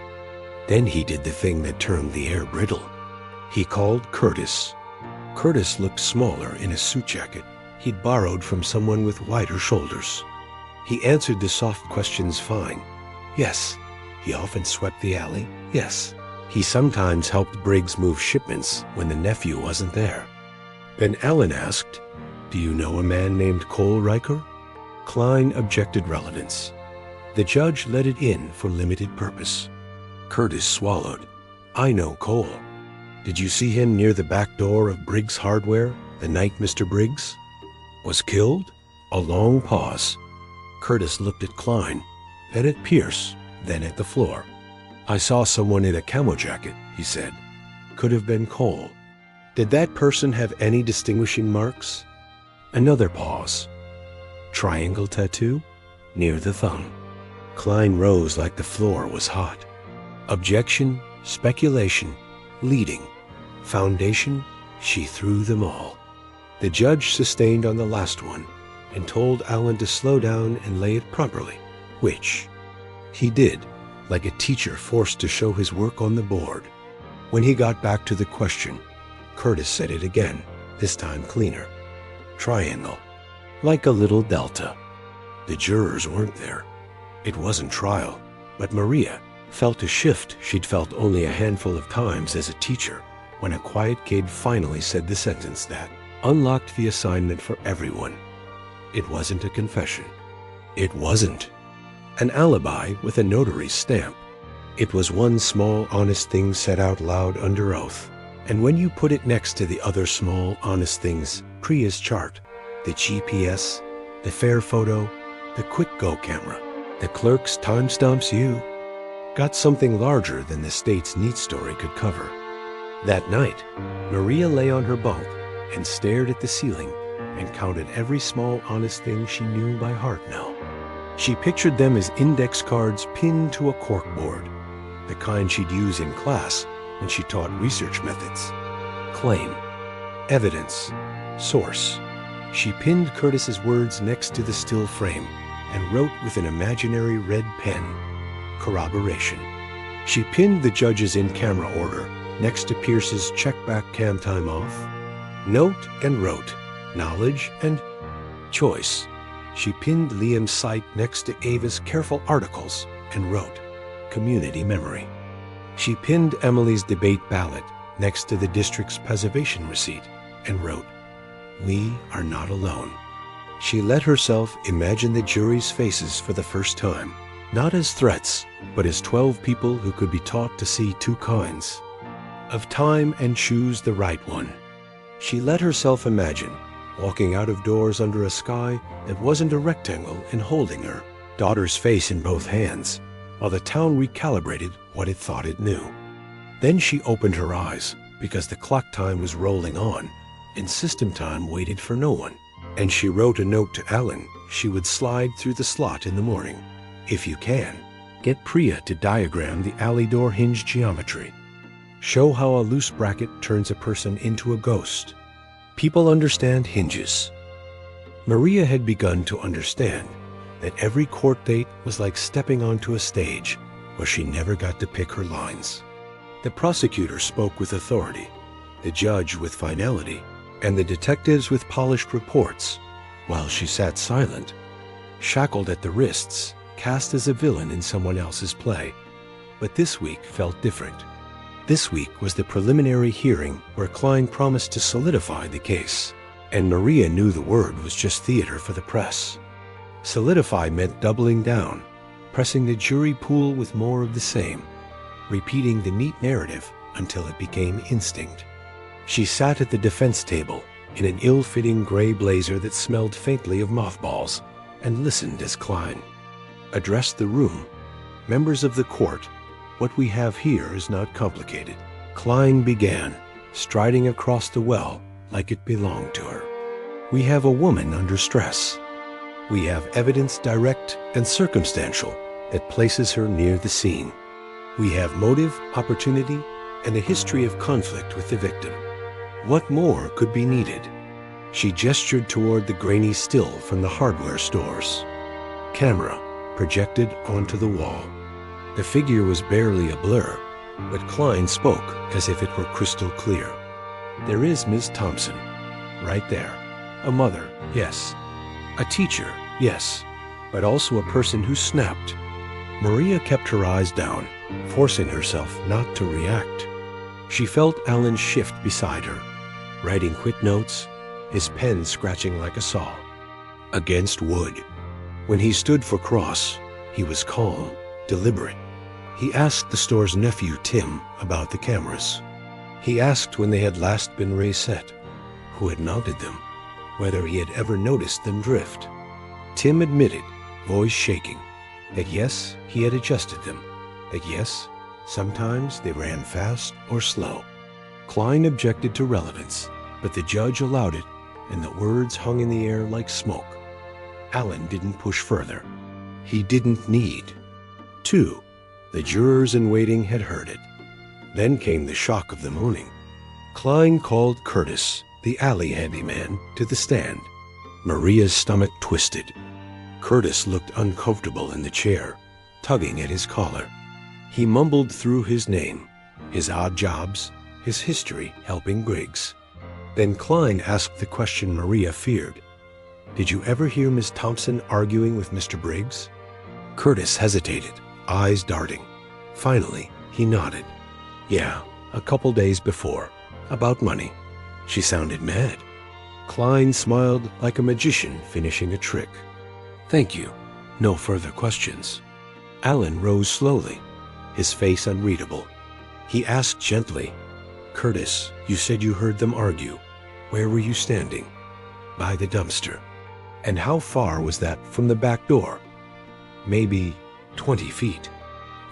Then he did the thing that turned the air brittle. He called Curtis. Curtis looked smaller in a suit jacket he'd borrowed from someone with wider shoulders. He answered the soft questions fine. Yes. He often swept the alley. Yes. He sometimes helped Briggs move shipments when the nephew wasn't there. Then Alan asked, do you know a man named Cole Riker? Klein objected relevance. The judge let it in for limited purpose. Curtis swallowed. I know Cole. Did you see him near the back door of Briggs Hardware the night Mr. Briggs was killed? A long pause. Curtis looked at Klein, then at Pierce, then at the floor. I saw someone in a camo jacket, he said. Could have been Cole. Did that person have any distinguishing marks? Another pause. Triangle tattoo? Near the thumb. Klein rose like the floor was hot. Objection, speculation, leading, foundation, she threw them all. The judge sustained on the last one and told Alan to slow down and lay it properly, which he did, like a teacher forced to show his work on the board. When he got back to the question, Curtis said it again, this time cleaner. Triangle, like a little delta. The jurors weren't there. It wasn't trial, but Maria felt a shift she'd felt only a handful of times as a teacher when a quiet kid finally said the sentence that unlocked the assignment for everyone. It wasn't a confession. It wasn't an alibi with a notary's stamp. It was one small, honest thing said out loud under oath. And when you put it next to the other small, honest things, Priya's chart, the GPS, the fair photo, the quick go camera, the clerk's timestamps, you got something larger than the state's neat story could cover. That night, Maria lay on her bunk and stared at the ceiling and counted every small, honest thing she knew by heart now. She pictured them as index cards pinned to a corkboard, the kind she'd use in class when she taught research methods. Claim, evidence, source. She pinned Curtis's words next to the still frame and wrote with an imaginary red pen, corroboration. She pinned the judge's in-camera order next to Pierce's check-back cam time off, note and wrote, knowledge and choice. She pinned Liam's site next to Ava's careful articles and wrote, "Community Memory." She pinned Emily's debate ballot next to the district's preservation receipt and wrote, "We are not alone." She let herself imagine the jury's faces for the first time, not as threats, but as 12 people who could be taught to see two kinds of time and choose the right one. She let herself imagine walking out of doors under a sky that wasn't a rectangle and holding her daughter's face in both hands, while the town recalibrated what it thought it knew. Then she opened her eyes because the clock time was rolling on and system time waited for no one. And she wrote a note to Alan she would slide through the slot in the morning. If you can, get Priya to diagram the alley door hinge geometry. Show how a loose bracket turns a person into a ghost. People understand hinges. Maria had begun to understand that every court date was like stepping onto a stage where she never got to pick her lines. The prosecutor spoke with authority, the judge with finality, and the detectives with polished reports, while she sat silent, shackled at the wrists, cast as a villain in someone else's play. But this week felt different. This week was the preliminary hearing where Klein promised to solidify the case, and Maria knew the word was just theater for the press. Solidify meant doubling down, pressing the jury pool with more of the same, repeating the neat narrative until it became instinct. She sat at the defense table in an ill-fitting gray blazer that smelled faintly of mothballs and listened as Klein addressed the room. "Members of the court, what we have here is not complicated." Klein began, striding across the well like it belonged to her. "We have a woman under stress. We have evidence direct and circumstantial that places her near the scene. We have motive, opportunity, and a history of conflict with the victim. What more could be needed?" She gestured toward the grainy still from the hardware stores. Camera projected onto the wall. The figure was barely a blur, but Klein spoke as if it were crystal clear. "There is Miss Thompson, right there. A mother, yes. A teacher, yes. But also a person who snapped." Maria kept her eyes down, forcing herself not to react. She felt Alan shift beside her, writing quick notes, his pen scratching like a saw against wood. When he stood for cross, he was calm, deliberate. He asked the store's nephew, Tim, about the cameras. He asked when they had last been reset, who had mounted them, whether he had ever noticed them drift. Tim admitted, voice shaking, that yes, he had adjusted them, that yes, sometimes they ran fast or slow. Klein objected to relevance, but the judge allowed it, and the words hung in the air like smoke. Alan didn't push further. He didn't need to. The jurors in waiting had heard it. Then came the shock of the mooning. Klein called Curtis, the alley handyman, to the stand. Maria's stomach twisted. Curtis looked uncomfortable in the chair, tugging at his collar. He mumbled through his name, his odd jobs, his history helping Griggs. Then Klein asked the question Maria feared. "Did you ever hear Miss Thompson arguing with Mr. Briggs?" Curtis hesitated, eyes darting. Finally, he nodded. "Yeah, a couple days before. About money." She sounded mad. Klein smiled like a magician finishing a trick. "Thank you. No further questions." Alan rose slowly, his face unreadable. He asked gently, "Curtis, you said you heard them argue. Where were you standing?" "By the dumpster." "And how far was that from the back door?" "Maybe 20 feet.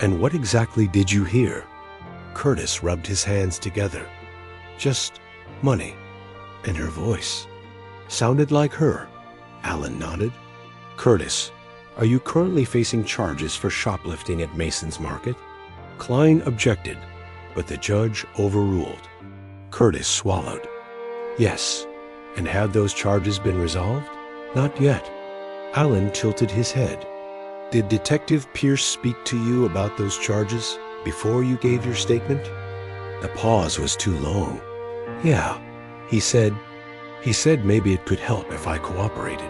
"And what exactly did you hear?" Curtis rubbed his hands together. "Just money." And her voice sounded like her. Alan nodded. "Curtis, are you currently facing charges for shoplifting at Mason's Market?" Klein objected, but the judge overruled. Curtis swallowed. "Yes. And have those charges been resolved?" "Not yet." Alan tilted his head. "Did Detective Pierce speak to you about those charges before you gave your statement?" The pause was too long. "Yeah. He said maybe it could help if I cooperated."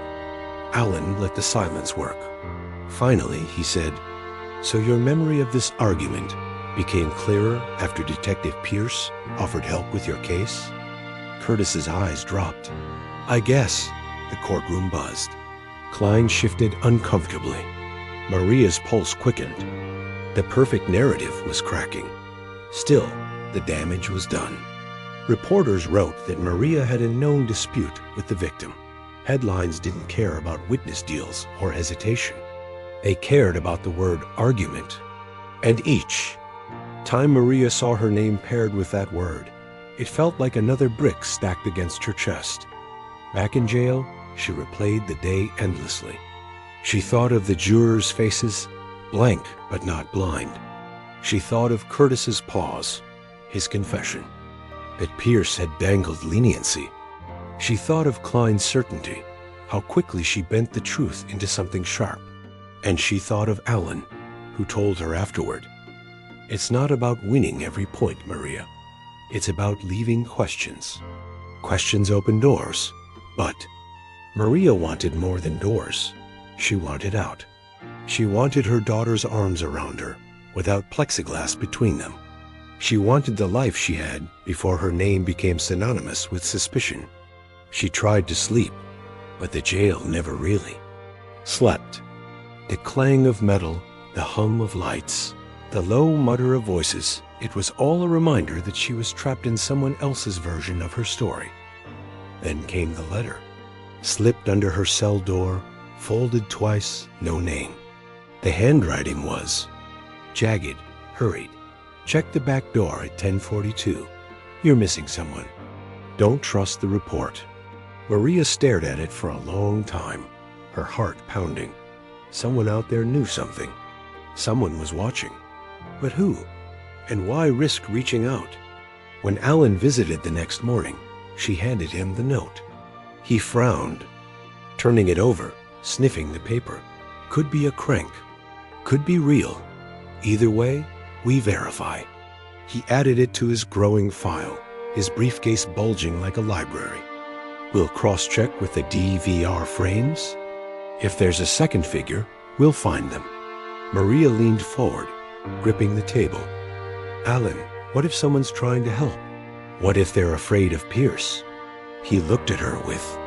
Alan let the silence work. Finally, he said, "So your memory of this argument became clearer after Detective Pierce offered help with your case?" Curtis's eyes dropped. "I guess." The courtroom buzzed. Klein shifted uncomfortably. Maria's pulse quickened. The perfect narrative was cracking. Still, the damage was done. Reporters wrote that Maria had a known dispute with the victim. Headlines didn't care about witness deals or hesitation. They cared about the word argument. And each time Maria saw her name paired with that word, it felt like another brick stacked against her chest. Back in jail, she replayed the day endlessly. She thought of the jurors' faces, blank but not blind. She thought of Curtis's pause, his confession, that Pierce had dangled leniency. She thought of Klein's certainty, how quickly she bent the truth into something sharp. And she thought of Alan, who told her afterward, "It's not about winning every point, Maria. It's about leaving questions. Questions open doors." But Maria wanted more than doors. She wanted out. She wanted her daughter's arms around her, without plexiglass between them. She wanted the life she had before her name became synonymous with suspicion. She tried to sleep, but the jail never really slept. The clang of metal, the hum of lights, the low mutter of voices, it was all a reminder that she was trapped in someone else's version of her story. Then came the letter, slipped under her cell door, folded twice, no name. The handwriting was jagged, hurried. "Check the back door at 10:42. You're missing someone. Don't trust the report." Maria stared at it for a long time, her heart pounding. Someone out there knew something. Someone was watching. But who? And why risk reaching out? When Alan visited the next morning, she handed him the note. He frowned, turning it over, sniffing the paper. Could be a crank. Could be real. Either way, we verify. He added it to his growing file, his briefcase bulging like a library. We'll cross-check with the DVR frames. If there's a second figure, we'll find them. Maria leaned forward, gripping the table. "Alan, what if someone's trying to help? What if they're afraid of Pierce?" He looked at her with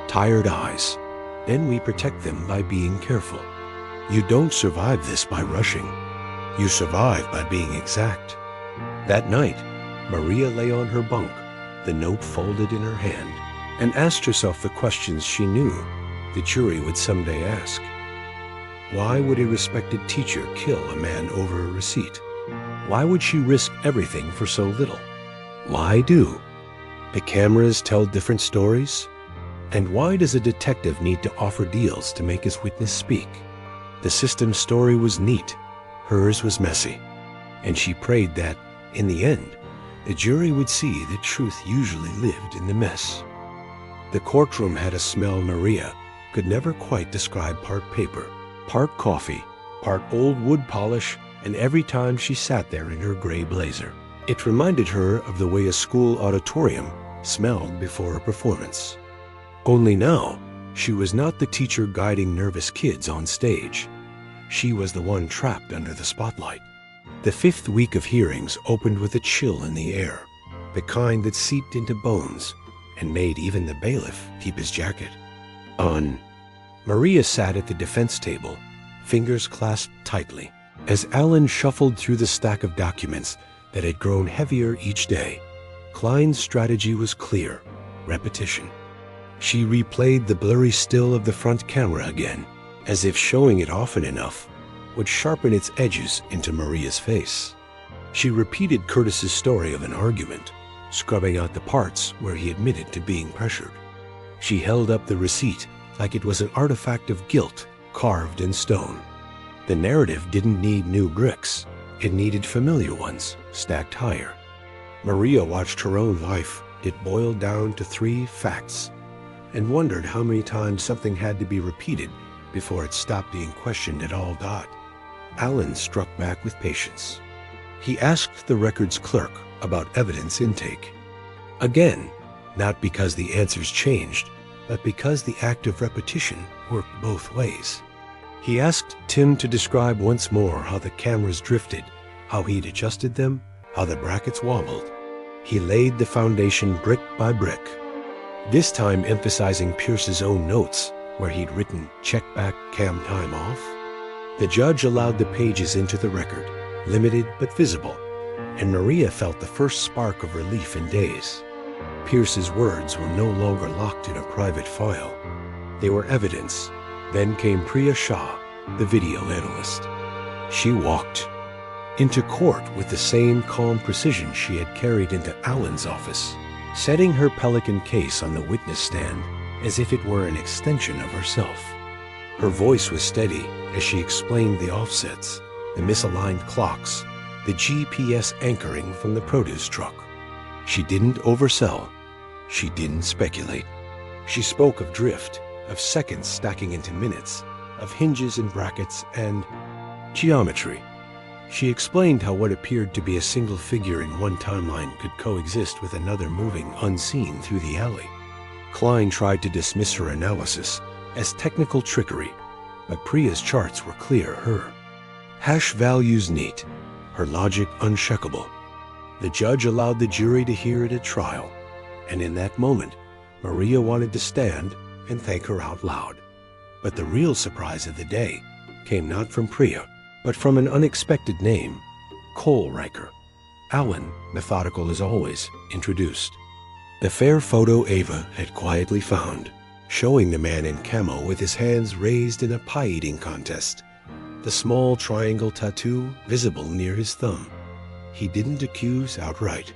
tired eyes. "Then we protect them by being careful. You don't survive this by rushing. You survive by being exact." That night, Maria lay on her bunk, the note folded in her hand, and asked herself the questions she knew the jury would someday ask. Why would a respected teacher kill a man over a receipt? Why would she risk everything for so little? Why do the cameras tell different stories? And why does a detective need to offer deals to make his witness speak? The system's story was neat. Hers was messy. And she prayed that, in the end, the jury would see that truth usually lived in the mess. The courtroom had a smell Maria could never quite describe. Part paper, part coffee, part old wood polish, and every time she sat there in her gray blazer, it reminded her of the way a school auditorium smelled before a performance. Only now, she was not the teacher guiding nervous kids on stage. She was the one trapped under the spotlight. The 5th week of hearings opened with a chill in the air, the kind that seeped into bones and made even the bailiff keep his jacket on. Maria sat at the defense table, fingers clasped tightly, as Alan shuffled through the stack of documents that had grown heavier each day. Klein's strategy was clear: repetition. She replayed the blurry still of the front camera again, as if showing it often enough would sharpen its edges into Maria's face. She repeated Curtis's story of an argument, scrubbing out the parts where he admitted to being pressured. She held up the receipt like it was an artifact of guilt carved in stone. The narrative didn't need new bricks. It needed familiar ones, stacked higher. Maria watched her own life. It boiled down to 3 facts, and wondered how many times something had to be repeated before it stopped being questioned at all. Alan struck back with patience. He asked the records clerk about evidence intake. Again, not because the answers changed, but because the act of repetition worked both ways. He asked Tim to describe once more how the cameras drifted, how he'd adjusted them, how the brackets wobbled. He laid the foundation brick by brick, this time emphasizing Pierce's own notes, where he'd written "check back, cam time off." The judge allowed the pages into the record, limited but visible, and Maria felt the first spark of relief in days. Pierce's words were no longer locked in a private file. They were evidence. Then came Priya Shah, the video analyst. She walked into court with the same calm precision she had carried into Alan's office, setting her Pelican case on the witness stand as if it were an extension of herself. Her voice was steady as she explained the offsets, the misaligned clocks, the GPS anchoring from the produce truck. She didn't oversell. She didn't speculate. She spoke of drift, of seconds stacking into minutes, of hinges and brackets, and geometry. She explained how what appeared to be a single figure in one timeline could coexist with another moving unseen through the alley. Klein tried to dismiss her analysis as technical trickery, but Priya's charts were clear her hash values neat, her logic unshakable. The judge allowed the jury to hear it at trial, and in that moment, Maria wanted to stand and thank her out loud. But the real surprise of the day came not from Priya, but from an unexpected name, Kohlreicher. Alan, methodical as always, introduced. The fair photo Ava had quietly found, showing the man in camo with his hands raised in a pie-eating contest, the small triangle tattoo visible near his thumb. He didn't accuse outright.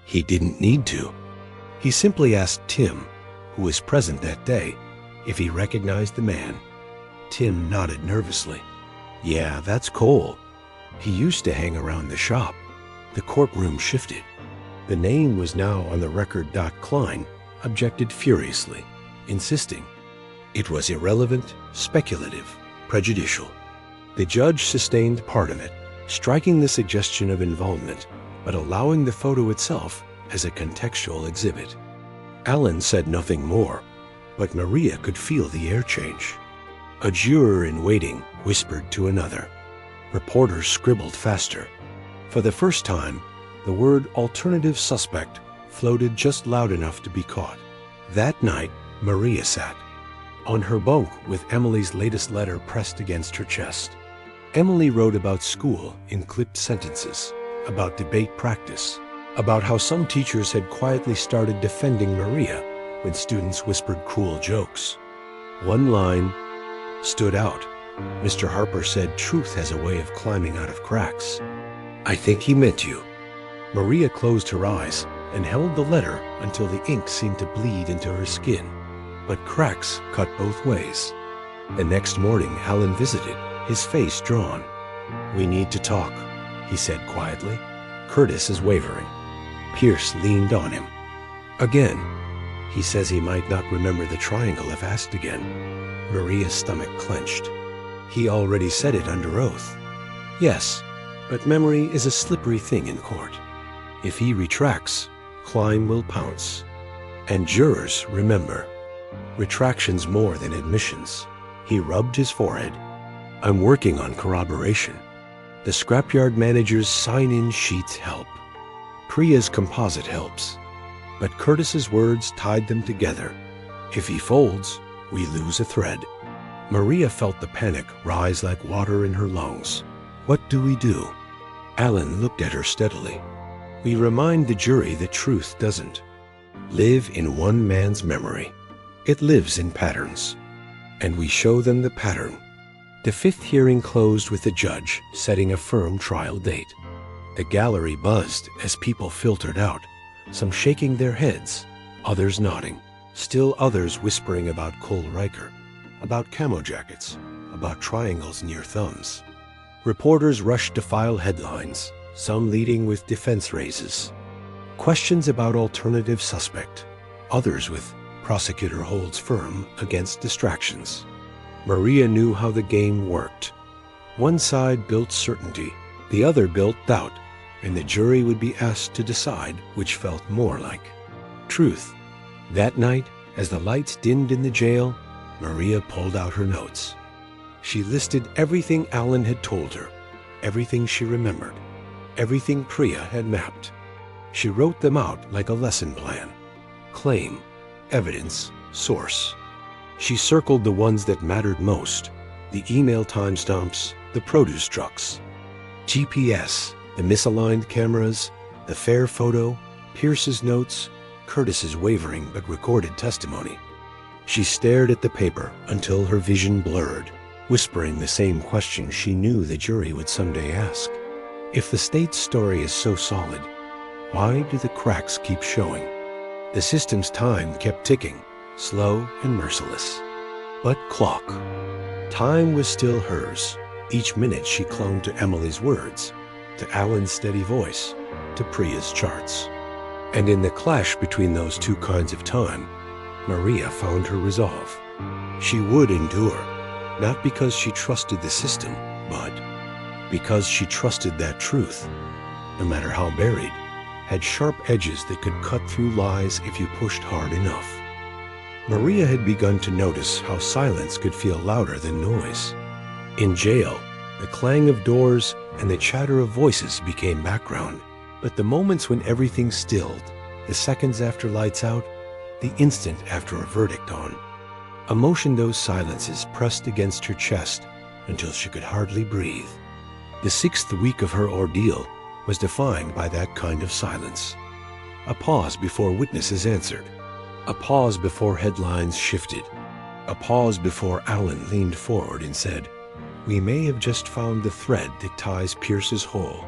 He didn't need to. He simply asked Tim, who was present that day, if he recognized the man. Tim nodded nervously. "Yeah, that's Cole. He used to hang around the shop." The courtroom shifted. The name was now on the record. Klein objected furiously, insisting it was irrelevant, speculative, prejudicial. The judge sustained part of it, striking the suggestion of involvement, but allowing the photo itself as a contextual exhibit. Alan said nothing more, but Maria could feel the air change. A juror in waiting whispered to another. Reporters scribbled faster. For the first time, the word alternative suspect floated just loud enough to be caught. That night, Maria sat on her bunk with Emily's latest letter pressed against her chest. Emily wrote about school in clipped sentences, about debate practice, about how some teachers had quietly started defending Maria when students whispered cruel jokes. One line stood out. Mr. Harper said truth has a way of climbing out of cracks. "I think he meant you." Maria closed her eyes and held the letter until the ink seemed to bleed into her skin. But cracks cut both ways. The next morning, Alan visited, his face drawn. "We need to talk," he said quietly. "Curtis is wavering." Pierce leaned on him. "Again. He says he might not remember the triangle if asked again." Maria's stomach clenched. "He already said it under oath." "Yes, but memory is a slippery thing in court. If he retracts, Klein will pounce. And jurors remember. Retractions more than admissions." He rubbed his forehead. "I'm working on corroboration. The scrapyard manager's sign-in sheets help. Priya's composite helps. But Curtis's words tied them together. If he folds, we lose a thread." Maria felt the panic rise like water in her lungs. "What do we do?" Alan looked at her steadily. "We remind the jury that truth doesn't live in one man's memory. It lives in patterns. And we show them the pattern." The fifth hearing closed with the judge setting a firm trial date. The gallery buzzed as people filtered out, some shaking their heads, others nodding, still others whispering about Kohlreicher, about camo jackets, about triangles near thumbs. Reporters rushed to file headlines, some leading with defense raises. Questions about alternative suspect, others with prosecutor holds firm against distractions. Maria knew how the game worked. One side built certainty, the other built doubt, and the jury would be asked to decide which felt more like truth. That night, As the lights dimmed in the jail, Maria pulled out her notes. She listed everything Alan had told her, everything she remembered, everything Priya had mapped. She wrote them out like a lesson plan. Claim, evidence, source. She circled the ones that mattered most, the email timestamps, the produce trucks. GPS, the misaligned cameras, the fair photo, Pierce's notes, Curtis's wavering but recorded testimony. She stared at the paper until her vision blurred, whispering the same question she knew the jury would someday ask. If the state's story is so solid, why do the cracks keep showing? The system's time kept ticking, slow and merciless. But clock. Time was still hers. Each minute she clung to Emily's words, to Alan's steady voice, to Priya's charts. And in the clash between those two kinds of time, Maria found her resolve. She would endure, not because she trusted the system, but because she trusted that truth, no matter how buried, had sharp edges that could cut through lies if you pushed hard enough. Maria had begun to notice how silence could feel louder than noise. In jail, the clang of doors and the chatter of voices became background. But the moments when everything stilled, the seconds after lights out, the instant after a verdict on, emotion those silences pressed against her chest until she could hardly breathe. The 6th week of her ordeal was defined by that kind of silence. A pause before witnesses answered. A pause before headlines shifted. A pause before Alan leaned forward and said, "We may have just found the thread that ties Pierce's whole."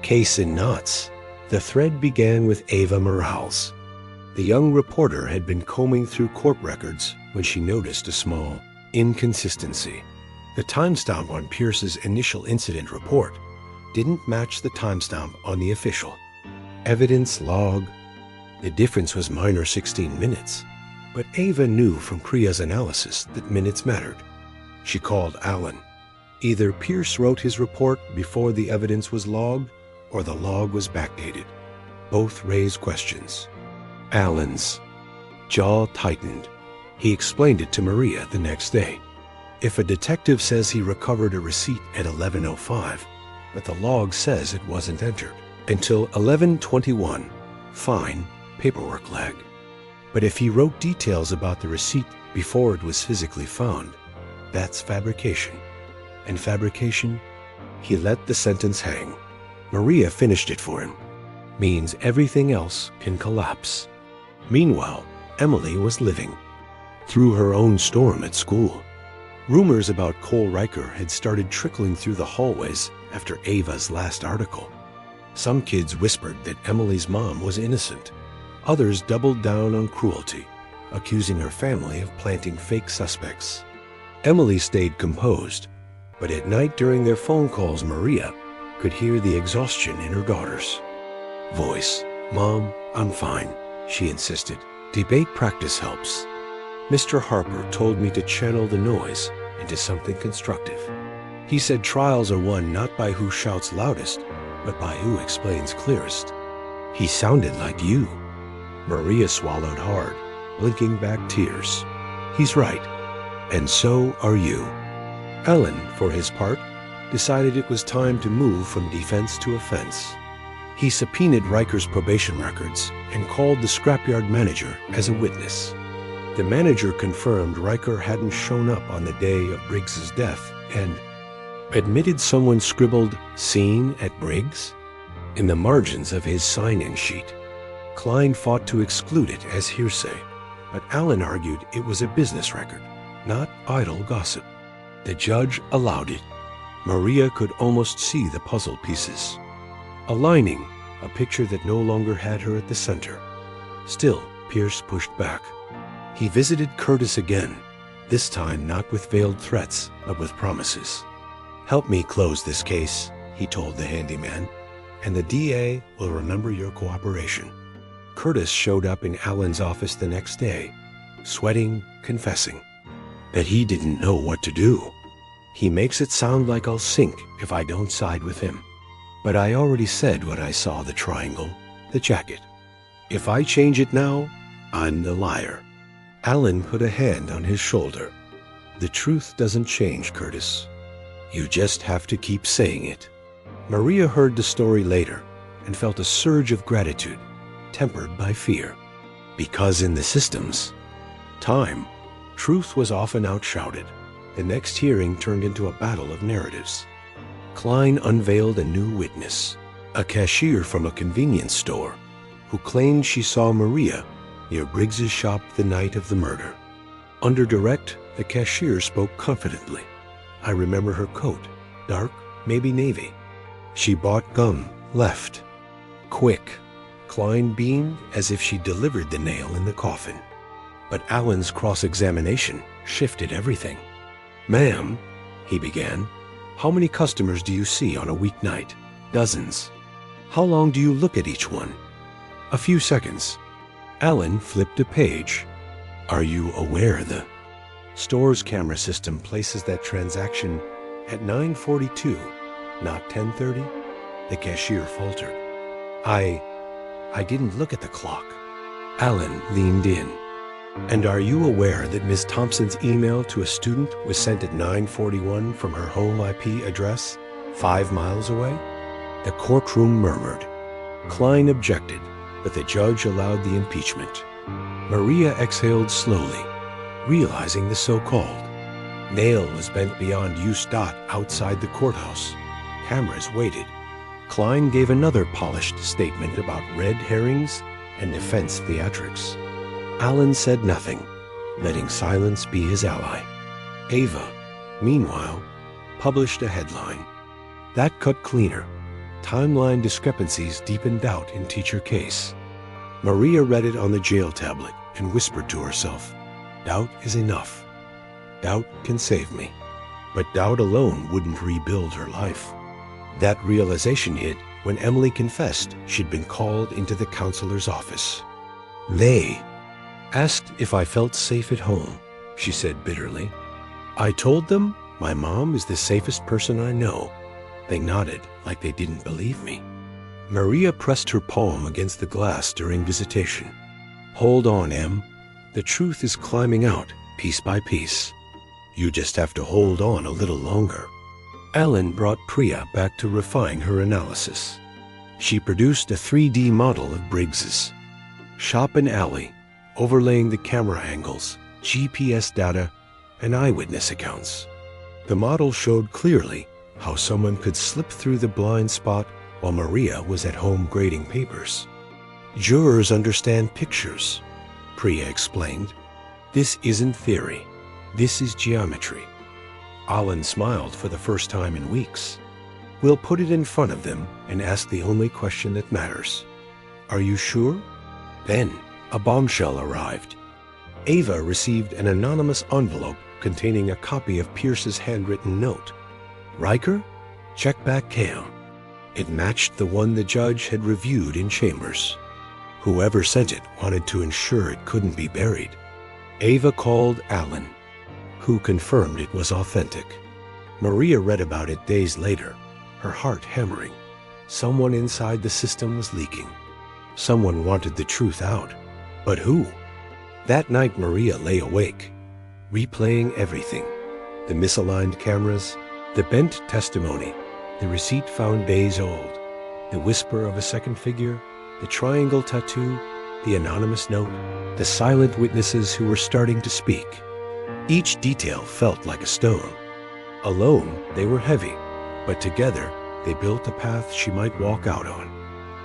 Case in knots. The thread began with Ava Morales. The young reporter had been combing through court records when she noticed a small inconsistency. The timestamp on Pierce's initial incident report didn't match the timestamp on the official. Evidence log. The difference was minor, 16 minutes. But Ava knew from Priya's analysis that minutes mattered. She called Alan. Either Pierce wrote his report before the evidence was logged, or the log was backdated. Both raised questions. Alan's jaw tightened. He explained it to Maria the next day. If a detective says he recovered a receipt at 11:05, but the log says it wasn't entered until 11:21, fine, paperwork lag. But if he wrote details about the receipt before it was physically found, that's fabrication. And fabrication, he let the sentence hang. Maria finished it for him. Means everything else can collapse. Meanwhile, Emily was living. Through her own storm at school. Rumors about Cole Riker had started trickling through the hallways after Ava's last article. Some kids whispered that Emily's mom was innocent. Others doubled down on cruelty, accusing her family of planting fake suspects. Emily stayed composed, but at night during their phone calls, Maria could hear the exhaustion in her daughter's voice. "Mom, I'm fine," she insisted. "Debate practice helps. Mr. Harper told me to channel the noise into something constructive. He said trials are won not by who shouts loudest, but by who explains clearest. He sounded like you." Maria swallowed hard, blinking back tears. "He's right, and so are you." Alan, for his part, decided it was time to move from defense to offense. He subpoenaed Riker's probation records and called the scrapyard manager as a witness. The manager confirmed Riker hadn't shown up on the day of Briggs's death and admitted someone scribbled "seen at Briggs" in the margins of his sign-in sheet. Klein fought to exclude it as hearsay, but Alan argued it was a business record, not idle gossip. The judge allowed it. Maria could almost see the puzzle pieces. Aligning, a picture that no longer had her at the center. Still, Pierce pushed back. He visited Curtis again, this time not with veiled threats, but with promises. "Help me close this case," he told the handyman, "and the DA will remember your cooperation." Curtis showed up in Alan's office the next day, sweating, confessing that he didn't know what to do. "He makes it sound like I'll sink if I don't side with him. But I already said when I saw the triangle, the jacket. If I change it now, I'm the liar." Alan put a hand on his shoulder. The truth doesn't change, Curtis. You just have to keep saying it. Maria heard the story later and felt a surge of gratitude, tempered by fear. Because in the systems, time, truth was often outshouted. The next hearing turned into a battle of narratives. Klein unveiled a new witness, a cashier from a convenience store, who claimed she saw Maria near Briggs's shop the night of the murder. Under direct, the cashier spoke confidently. I remember her coat, dark, maybe navy. She bought gum, left. Quick. Klein beamed as if she delivered the nail in the coffin. But Alan's cross-examination shifted everything. Ma'am, he began, how many customers do you see on a weeknight? Dozens. How long do you look at each one? A few seconds. Alan flipped a page. Are you aware the store's camera system places that transaction at 9:42, not 10:30? The cashier faltered. I didn't look at the clock. Alan leaned in. And are you aware that Ms. Thompson's email to a student was sent at 9:41 from her home IP address, 5 miles away? The courtroom murmured. Klein objected, but the judge allowed the impeachment. Maria exhaled slowly, realizing the so-called nail was bent beyond use. Outside the courthouse, cameras waited. Klein gave another polished statement about red herrings and defense theatrics. Alan said nothing, letting silence be his ally. Ava, meanwhile, published a headline. That cut cleaner. Timeline discrepancies deepened doubt in teacher case. Maria read it on the jail tablet and whispered to herself, doubt is enough. Doubt can save me. But doubt alone wouldn't rebuild her life. That realization hit when Emily confessed she'd been called into the counselor's office. They asked if I felt safe at home, she said bitterly. I told them my mom is the safest person I know. They nodded like they didn't believe me. Maria pressed her palm against the glass during visitation. Hold on, Em. The truth is climbing out, piece by piece. You just have to hold on a little longer. Alan brought Priya back to refine her analysis. She produced a 3D model of Briggs's shop and alley, overlaying the camera angles, GPS data, and eyewitness accounts. The model showed clearly how someone could slip through the blind spot while Maria was at home grading papers. Jurors understand pictures, Priya explained. This isn't theory. This is geometry. Alan smiled for the first time in weeks. We'll put it in front of them and ask the only question that matters. Are you sure? Then a bombshell arrived. Ava received an anonymous envelope containing a copy of Pierce's handwritten note. Riker, check back Cam. It matched the one the judge had reviewed in chambers. Whoever sent it wanted to ensure it couldn't be buried. Ava called Alan, who confirmed it was authentic. Maria read about it days later, her heart hammering. Someone inside the system was leaking. Someone wanted the truth out. But who? That night Maria lay awake, replaying everything. The misaligned cameras, the bent testimony, the receipt found days old, the whisper of a second figure, the triangle tattoo, the anonymous note, the silent witnesses who were starting to speak. Each detail felt like a stone. Alone, they were heavy, but together, they built a path she might walk out on.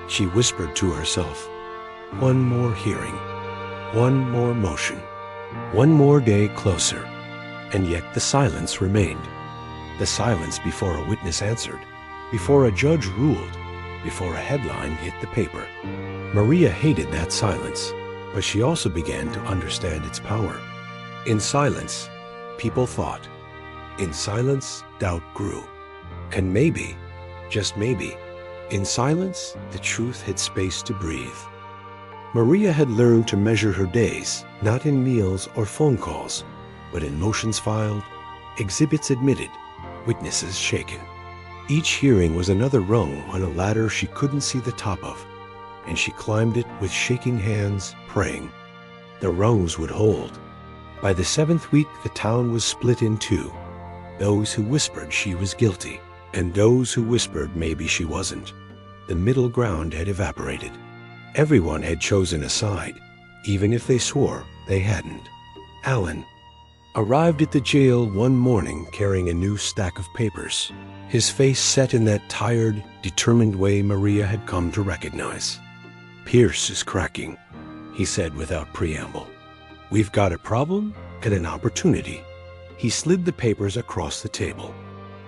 She whispered to herself, one more hearing, one more motion, one more day closer. And yet the silence remained. The silence before a witness answered, before a judge ruled, before a headline hit the paper. Maria hated that silence, but she also began to understand its power. In silence, people thought. In silence, doubt grew. And maybe, just maybe, in silence, the truth had space to breathe. Maria had learned to measure her days, not in meals or phone calls, but in motions filed, exhibits admitted, witnesses shaken. Each hearing was another rung on a ladder she couldn't see the top of, and she climbed it with shaking hands, praying. The rungs would hold, By the 7th week, the town was split in two. Those who whispered she was guilty, and those who whispered maybe she wasn't. The middle ground had evaporated. Everyone had chosen a side, even if they swore they hadn't. Alan arrived at the jail one morning carrying a new stack of papers, his face set in that tired, determined way Maria had come to recognize. "Pierce is cracking," he said without preamble. "We've got a problem and an opportunity." He slid the papers across the table.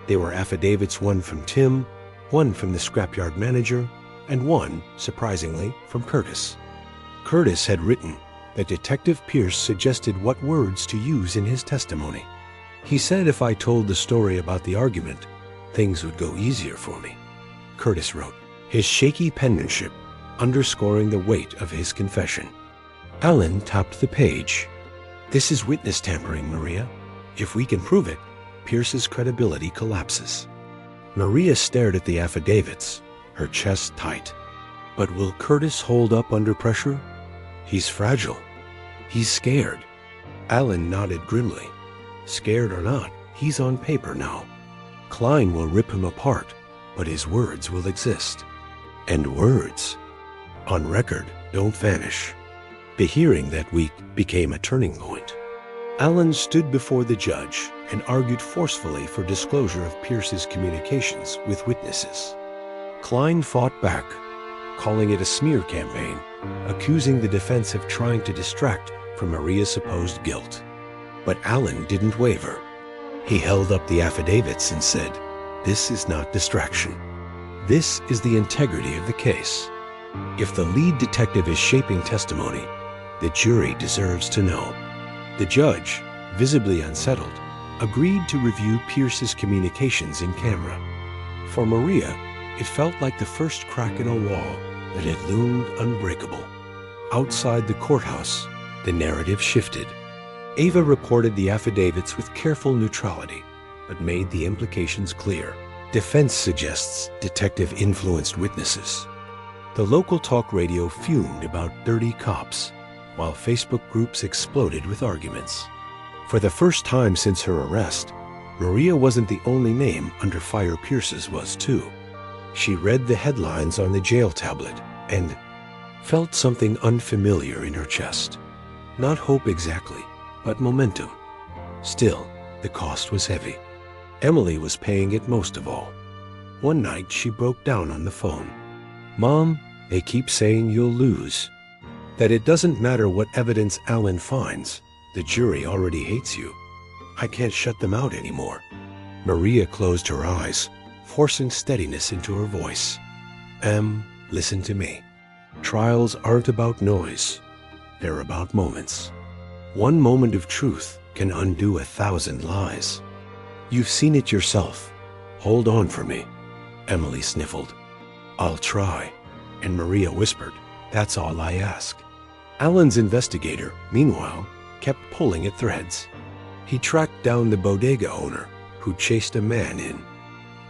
They were affidavits, one from Tim, one from the scrapyard manager, and one, surprisingly, from Curtis. Curtis had written that Detective Pierce suggested what words to use in his testimony. He said if I told the story about the argument, things would go easier for me. Curtis wrote, his shaky penmanship underscoring the weight of his confession. Alan tapped the page. "This is witness tampering, Maria. If we can prove it, Pierce's credibility collapses." Maria stared at the affidavits, her chest tight. But will Curtis hold up under pressure? He's fragile. He's scared. Alan nodded grimly. Scared or not, he's on paper now. Klein will rip him apart, but his words will exist. And words, on record, don't vanish. The hearing that week became a turning point. Alan stood before the judge and argued forcefully for disclosure of Pierce's communications with witnesses. Klein fought back, calling it a smear campaign, accusing the defense of trying to distract from Maria's supposed guilt. But Alan didn't waver. He held up the affidavits and said, "This is not distraction. This is the integrity of the case. If the lead detective is shaping testimony, the jury deserves to know." The judge, visibly unsettled, agreed to review Pierce's communications in camera. For Maria, it felt like the first crack in a wall that had loomed unbreakable. Outside the courthouse, the narrative shifted. Ava reported the affidavits with careful neutrality, but made the implications clear. Defense suggests detective influenced witnesses. The local talk radio fumed about dirty cops, while Facebook groups exploded with arguments. For the first time since her arrest, Maria wasn't the only name under fire. Pierce's was too. She read the headlines on the jail tablet and felt something unfamiliar in her chest. Not hope exactly, but momentum. Still, the cost was heavy. Emily was paying it most of all. One night she broke down on the phone. "Mom, they keep saying you'll lose. That it doesn't matter what evidence Alan finds, the jury already hates you. I can't shut them out anymore." Maria closed her eyes, forcing steadiness into her voice. Listen to me. Trials aren't about noise. They're about moments. One moment of truth can undo 1,000 lies. You've seen it yourself. Hold on for me. Emily sniffled. "I'll try." And Maria whispered, "That's all I ask." Alan's investigator, meanwhile, kept pulling at threads. He tracked down the bodega owner who chased a man in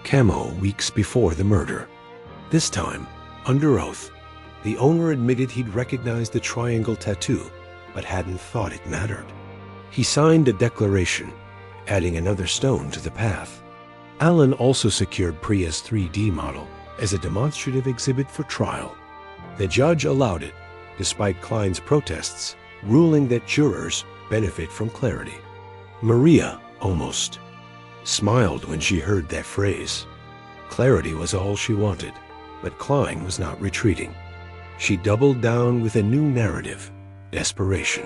camo weeks before the murder. This time, under oath, the owner admitted he'd recognized the triangle tattoo, but hadn't thought it mattered. He signed a declaration, adding another stone to the path. Alan also secured Priya's 3D model as a demonstrative exhibit for trial. The judge allowed it, despite Klein's protests, ruling that jurors benefit from clarity. Maria almost smiled when she heard that phrase. Clarity was all she wanted, but Klein was not retreating. She doubled down with a new narrative, desperation.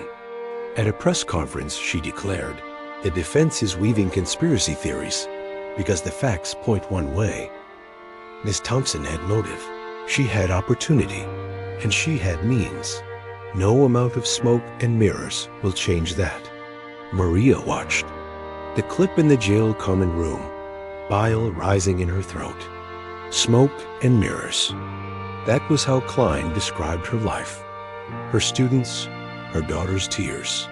At a press conference, she declared, "The defense is weaving conspiracy theories because the facts point one way. Miss Thompson had motive, she had opportunity, and she had means. No amount of smoke and mirrors will change that." Maria watched. The clip in the jail common room, bile rising in her throat. Smoke and mirrors. That was how Klein described her life. Her students, her daughter's tears.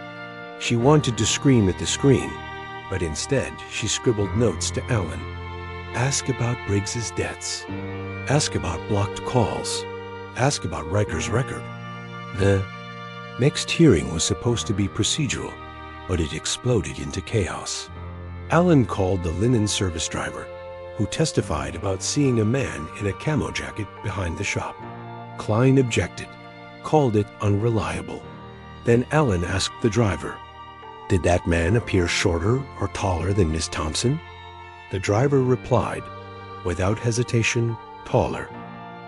She wanted to scream at the screen, but instead she scribbled notes to Alan. Ask about Briggs's debts. Ask about blocked calls. Ask about Riker's record. The next hearing was supposed to be procedural, but it exploded into chaos. Alan called the linen service driver, who testified about seeing a man in a camo jacket behind the shop. Klein objected, called it unreliable. Then Alan asked the driver, "Did that man appear shorter or taller than Miss Thompson?" The driver replied, without hesitation, taller.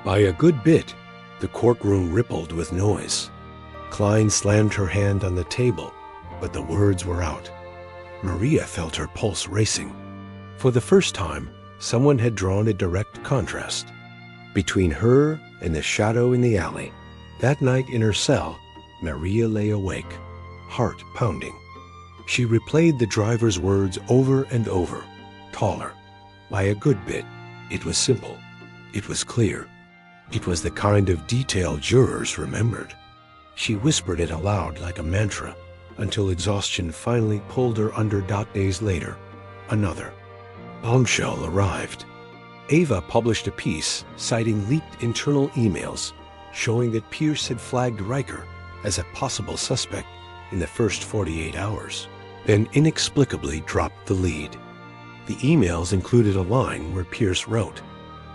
By a good bit, the courtroom rippled with noise. Klein slammed her hand on the table, but the words were out. Maria felt her pulse racing. For the first time, someone had drawn a direct contrast between her and the shadow in the alley. That night in her cell, Maria lay awake, heart pounding. She replayed the driver's words over and over, taller. By a good bit, it was simple. It was clear. It was the kind of detail jurors remembered. She whispered it aloud like a mantra until exhaustion finally pulled her under. Days later, another bombshell arrived. Ava published a piece citing leaked internal emails showing that Pierce had flagged Riker as a possible suspect in the first 48 hours, then inexplicably dropped the lead. The emails included a line where Pierce wrote,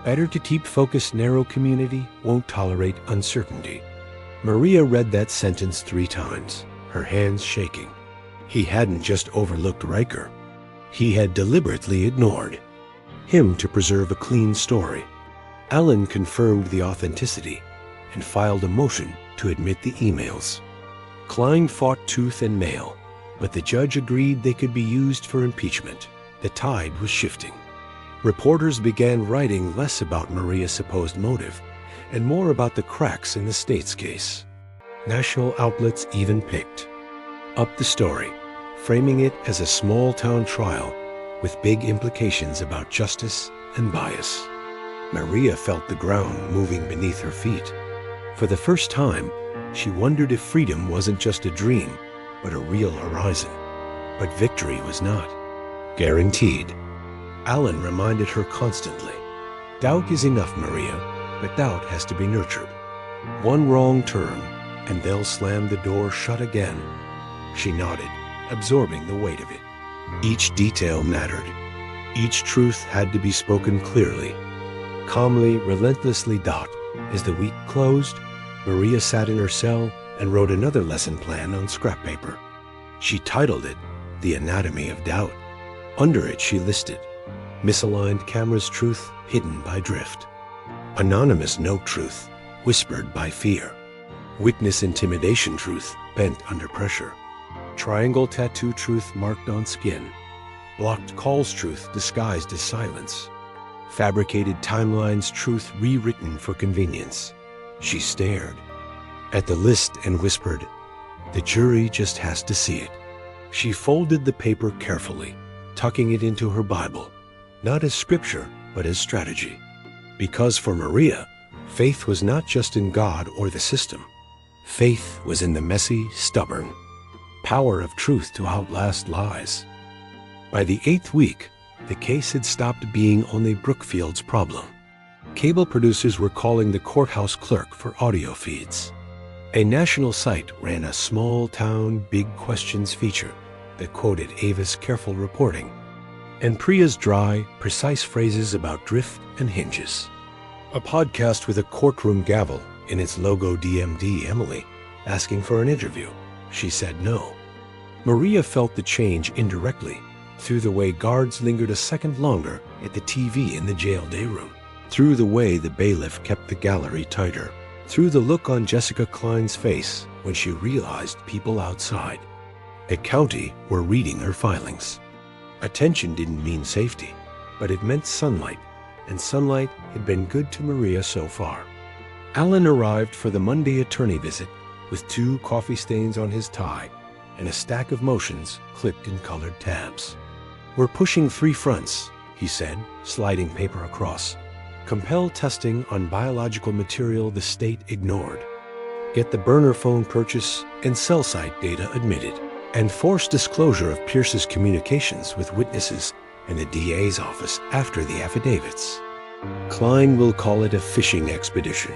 "Better to keep focused narrow community, won't tolerate uncertainty." Maria read that sentence 3 times, her hands shaking. He hadn't just overlooked Riker. He had deliberately ignored him to preserve a clean story. Alan confirmed the authenticity and filed a motion to admit the emails. Klein fought tooth and nail, but the judge agreed they could be used for impeachment. The tide was shifting. Reporters began writing less about Maria's supposed motive and more about the cracks in the state's case. National outlets even picked up the story, framing it as a small-town trial with big implications about justice and bias. Maria felt the ground moving beneath her feet. For the first time, she wondered if freedom wasn't just a dream, but a real horizon. But victory was not guaranteed. Alan reminded her constantly, "Doubt is enough, Maria, but doubt has to be nurtured. One wrong turn, and they'll slam the door shut again." She nodded, absorbing the weight of it. Each detail mattered. Each truth had to be spoken clearly. Calmly, relentlessly. As the week closed, Maria sat in her cell and wrote another lesson plan on scrap paper. She titled it, "The Anatomy of Doubt." Under it, she listed, misaligned camera's truth hidden by drift, anonymous note truth whispered by fear, witness intimidation truth bent under pressure, triangle tattoo truth marked on skin, blocked calls truth disguised as silence, fabricated timelines truth rewritten for convenience. She stared at the list and whispered, "The jury just has to see it." She folded the paper carefully, tucking it into her Bible, not as scripture, but as strategy. Because for Maria, faith was not just in God or the system. Faith was in the messy, stubborn power of truth to outlast lies. By the 8th week, the case had stopped being only Brookfield's problem. Cable producers were calling the courthouse clerk for audio feeds. A national site ran a small-town, big questions feature that quoted Ava's careful reporting and Priya's dry, precise phrases about drift and hinges. A podcast with a courtroom gavel in its logo DMD Emily, asking for an interview. She said no. Maria felt the change indirectly through the way guards lingered a second longer at the TV in the jail day room, through the way the bailiff kept the gallery tighter, through the look on Jessica Klein's face when she realized people outside at county were reading her filings. Attention didn't mean safety, but it meant sunlight, and sunlight had been good to Maria so far. Alan arrived for the Monday attorney visit with 2 coffee stains on his tie and a stack of motions clipped in colored tabs. "We're pushing 3 fronts," he said, sliding paper across. "Compel testing on biological material the state ignored. Get the burner phone purchase and cell site data admitted. And force disclosure of Pierce's communications with witnesses and the DA's office after the affidavits. Klein will call it a fishing expedition.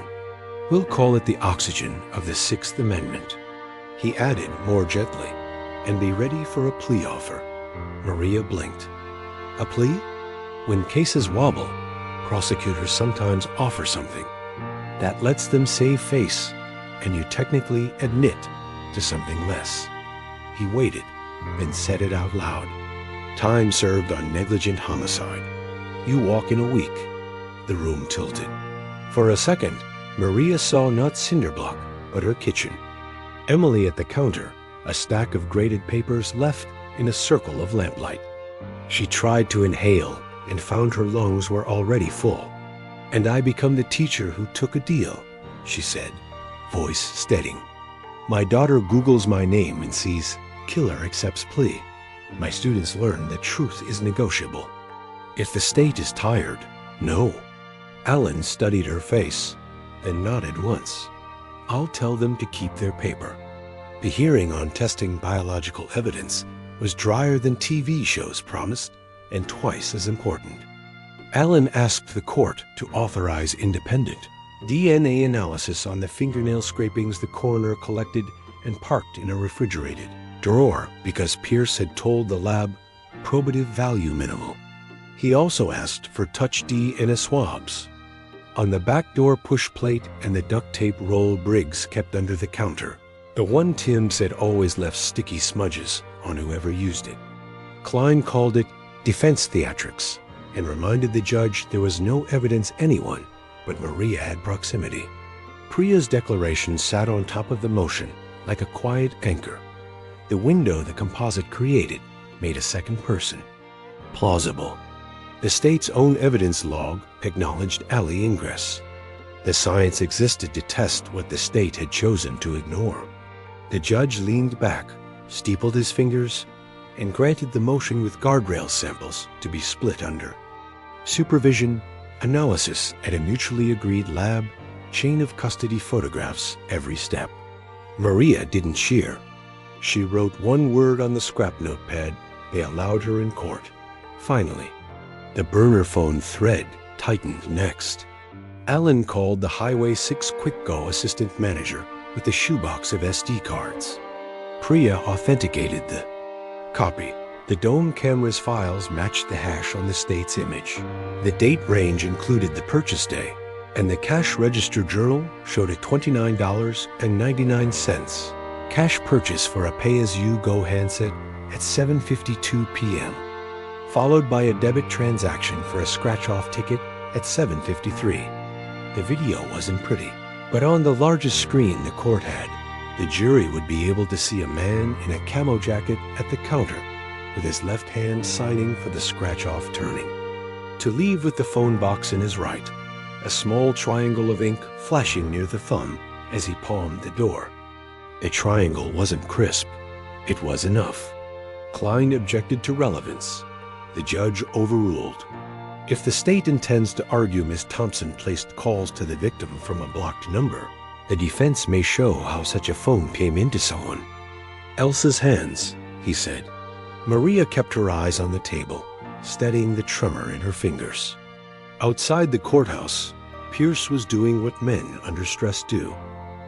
We'll call it the oxygen of the 6th Amendment." He added more gently, and be ready for a plea offer. Maria blinked. A plea? When cases wobble, prosecutors sometimes offer something that lets them save face, and you technically admit to something less. He waited, then said it out loud. Time served on negligent homicide. You walk in a week. The room tilted. For a second, Maria saw not Cinderblock, but her kitchen. Emily at the counter, a stack of graded papers left in a circle of lamplight. She tried to inhale and found her lungs were already full. And I become the teacher who took a deal, she said, voice steadying. My daughter Googles my name and sees killer accepts plea. My students learn that truth is negotiable. If the state is tired, no. Alan studied her face, then nodded once. I'll tell them to keep their paper. The hearing on testing biological evidence was drier than TV shows promised, and twice as important. Alan asked the court to authorize independent DNA analysis on the fingernail scrapings the coroner collected and parked in a refrigerated drawer because Pierce had told the lab probative value minimal. He also asked for touch DNA swabs. On the back door push plate and the duct tape roll Briggs kept under the counter, the one Timms had always left sticky smudges on whoever used it. Klein called it defense theatrics and reminded the judge there was no evidence anyone but Maria had proximity. Priya's declaration sat on top of the motion like a quiet anchor. The window the composite created made a second person. Plausible. The state's own evidence log acknowledged alley ingress. The science existed to test what the state had chosen to ignore. The judge leaned back, steepled his fingers, and granted the motion with guardrail samples to be split under. Supervision, analysis at a mutually agreed lab, chain of custody photographs every step. Maria didn't cheer. She wrote one word on the scrap notepad they allowed her in court. Finally, the burner phone thread tightened next. Alan called the Highway 6 Quick Go assistant manager with a shoebox of SD cards. Priya authenticated the copy. The dome camera's files matched the hash on the state's image. The date range included the purchase day, and the cash register journal showed a $29.99 cash purchase for a pay-as-you-go handset at 7:52 p.m., followed by a debit transaction for a scratch-off ticket at 7:53. The video wasn't pretty, but on the largest screen the court had, the jury would be able to see a man in a camo jacket at the counter with his left hand signing for the scratch-off turning. To leave with the phone box in his right, a small triangle of ink flashing near the thumb as he palmed the door. The triangle wasn't crisp. It was enough. Klein objected to relevance. The judge overruled. If the state intends to argue Miss Thompson placed calls to the victim from a blocked number, the defense may show how such a phone came into someone. Elsa's hands, he said. Maria kept her eyes on the table, steadying the tremor in her fingers. Outside the courthouse, Pierce was doing what men under stress do,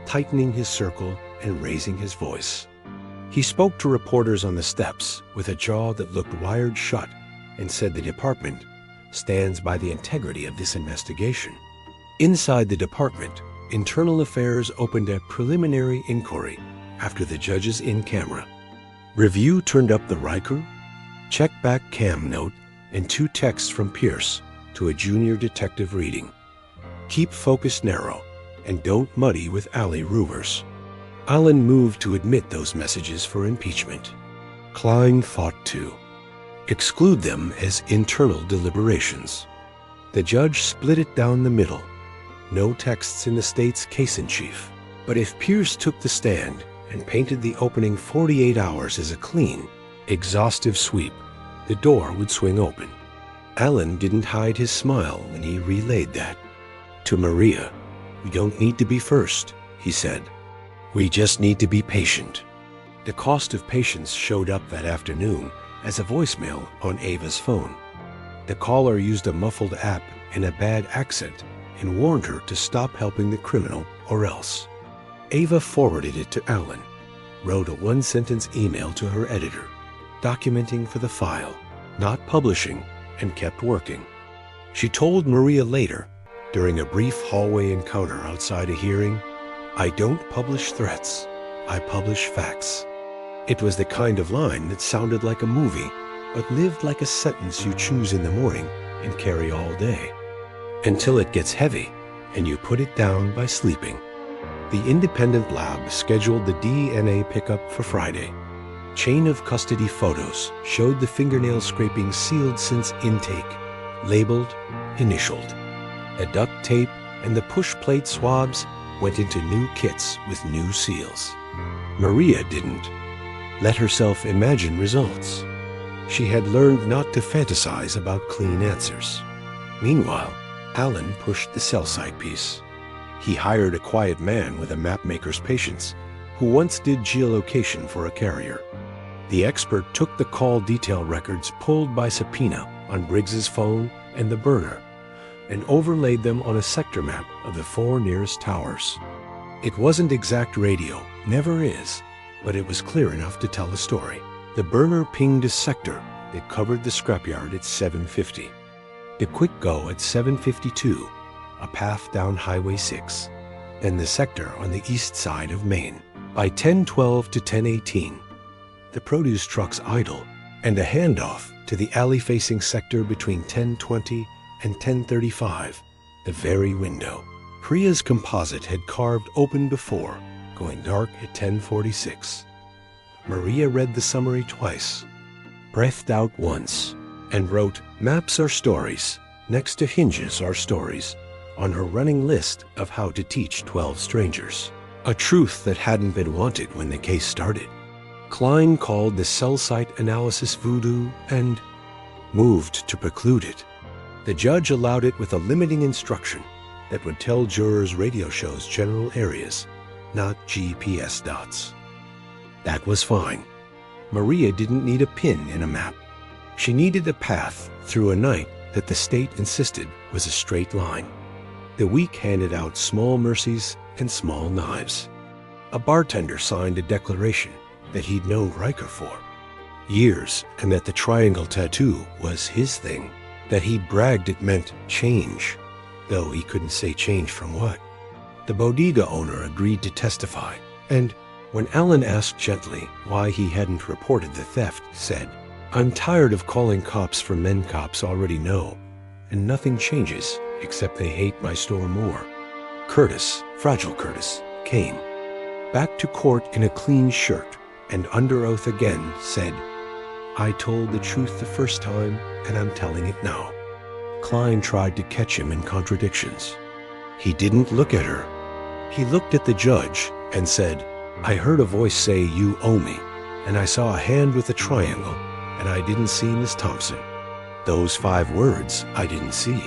tightening his circle and raising his voice. He spoke to reporters on the steps with a jaw that looked wired shut and said the department stands by the integrity of this investigation. Inside the department, Internal Affairs opened a preliminary inquiry after the judge's in-camera. Review turned up the Riker, check-back cam note, and 2 texts from Pierce to a junior detective reading. Keep focus narrow, and don't muddy with alley rumors. Alan moved to admit those messages for impeachment. Klein fought too. Exclude them as internal deliberations. The judge split it down the middle. No texts in the state's case-in-chief. But if Pierce took the stand and painted the opening 48 hours as a clean, exhaustive sweep, the door would swing open. Alan didn't hide his smile when he relayed that. To Maria, we don't need to be first, he said. We just need to be patient. The cost of patience showed up that afternoon as a voicemail on Ava's phone. The caller used a muffled app and a bad accent and warned her to stop helping the criminal or else. Ava forwarded it to Alan. wrote a one-sentence email to her editor, documenting for the file, not publishing, and kept working. She told Maria later, during a brief hallway encounter outside a hearing, "I don't publish threats, I publish facts." It was the kind of line that sounded like a movie, but lived like a sentence you choose in the morning and carry all day, until it gets heavy and you put it down by sleeping. The independent lab scheduled the DNA pickup for Friday. Chain of custody photos showed the fingernail scraping sealed since intake, labeled, initialed. The duct tape and the push plate swabs went into new kits with new seals. Maria didn't let herself imagine results. She had learned not to fantasize about clean answers. Meanwhile, Alan pushed the cell site piece. He hired a quiet man with a mapmaker's patience who once did geolocation for a carrier. The expert took the call detail records pulled by subpoena on Briggs's phone and the burner and overlaid them on a sector map of the 4 nearest towers. It wasn't exact radio, never is, but it was clear enough to tell the story. The burner pinged a sector that covered the scrapyard at 7:50. The quick go at 7:52, a path down Highway 6, and the sector on the east side of Maine. By 10:12 to 10:18, the produce trucks idle, and a handoff to the alley-facing sector between 10:20 and 10:35, the very window Priya's composite had carved open before, going dark at 10:46. Maria read the summary twice, breathed out once, and wrote "Maps are stories" next to "Hinges are stories" on her running list of how to teach 12 strangers. A truth that hadn't been wanted when the case started. Klein called the cell site analysis voodoo and moved to preclude it. The judge allowed it with a limiting instruction that would tell jurors radio shows general areas, not GPS dots. That was fine. Maria didn't need a pin in a map. She needed a path through a night that the state insisted was a straight line. The week handed out small mercies and small knives. A bartender signed a declaration that he'd known Riker for years, and that the triangle tattoo was his thing, that he bragged it meant change, though he couldn't say change from what. The bodega owner agreed to testify, and when Alan asked gently why he hadn't reported the theft, said, "I'm tired of calling cops for men cops already know, and nothing changes except they hate my store more." Curtis, Fragile Curtis, came back to court in a clean shirt and under oath again said, "I told the truth the first time and I'm telling it now." Klein tried to catch him in contradictions. He didn't look at her. He looked at the judge and said, "I heard a voice say, 'You owe me,' and I saw a hand with a triangle, and I didn't see Miss Thompson. Those 5 words I didn't see."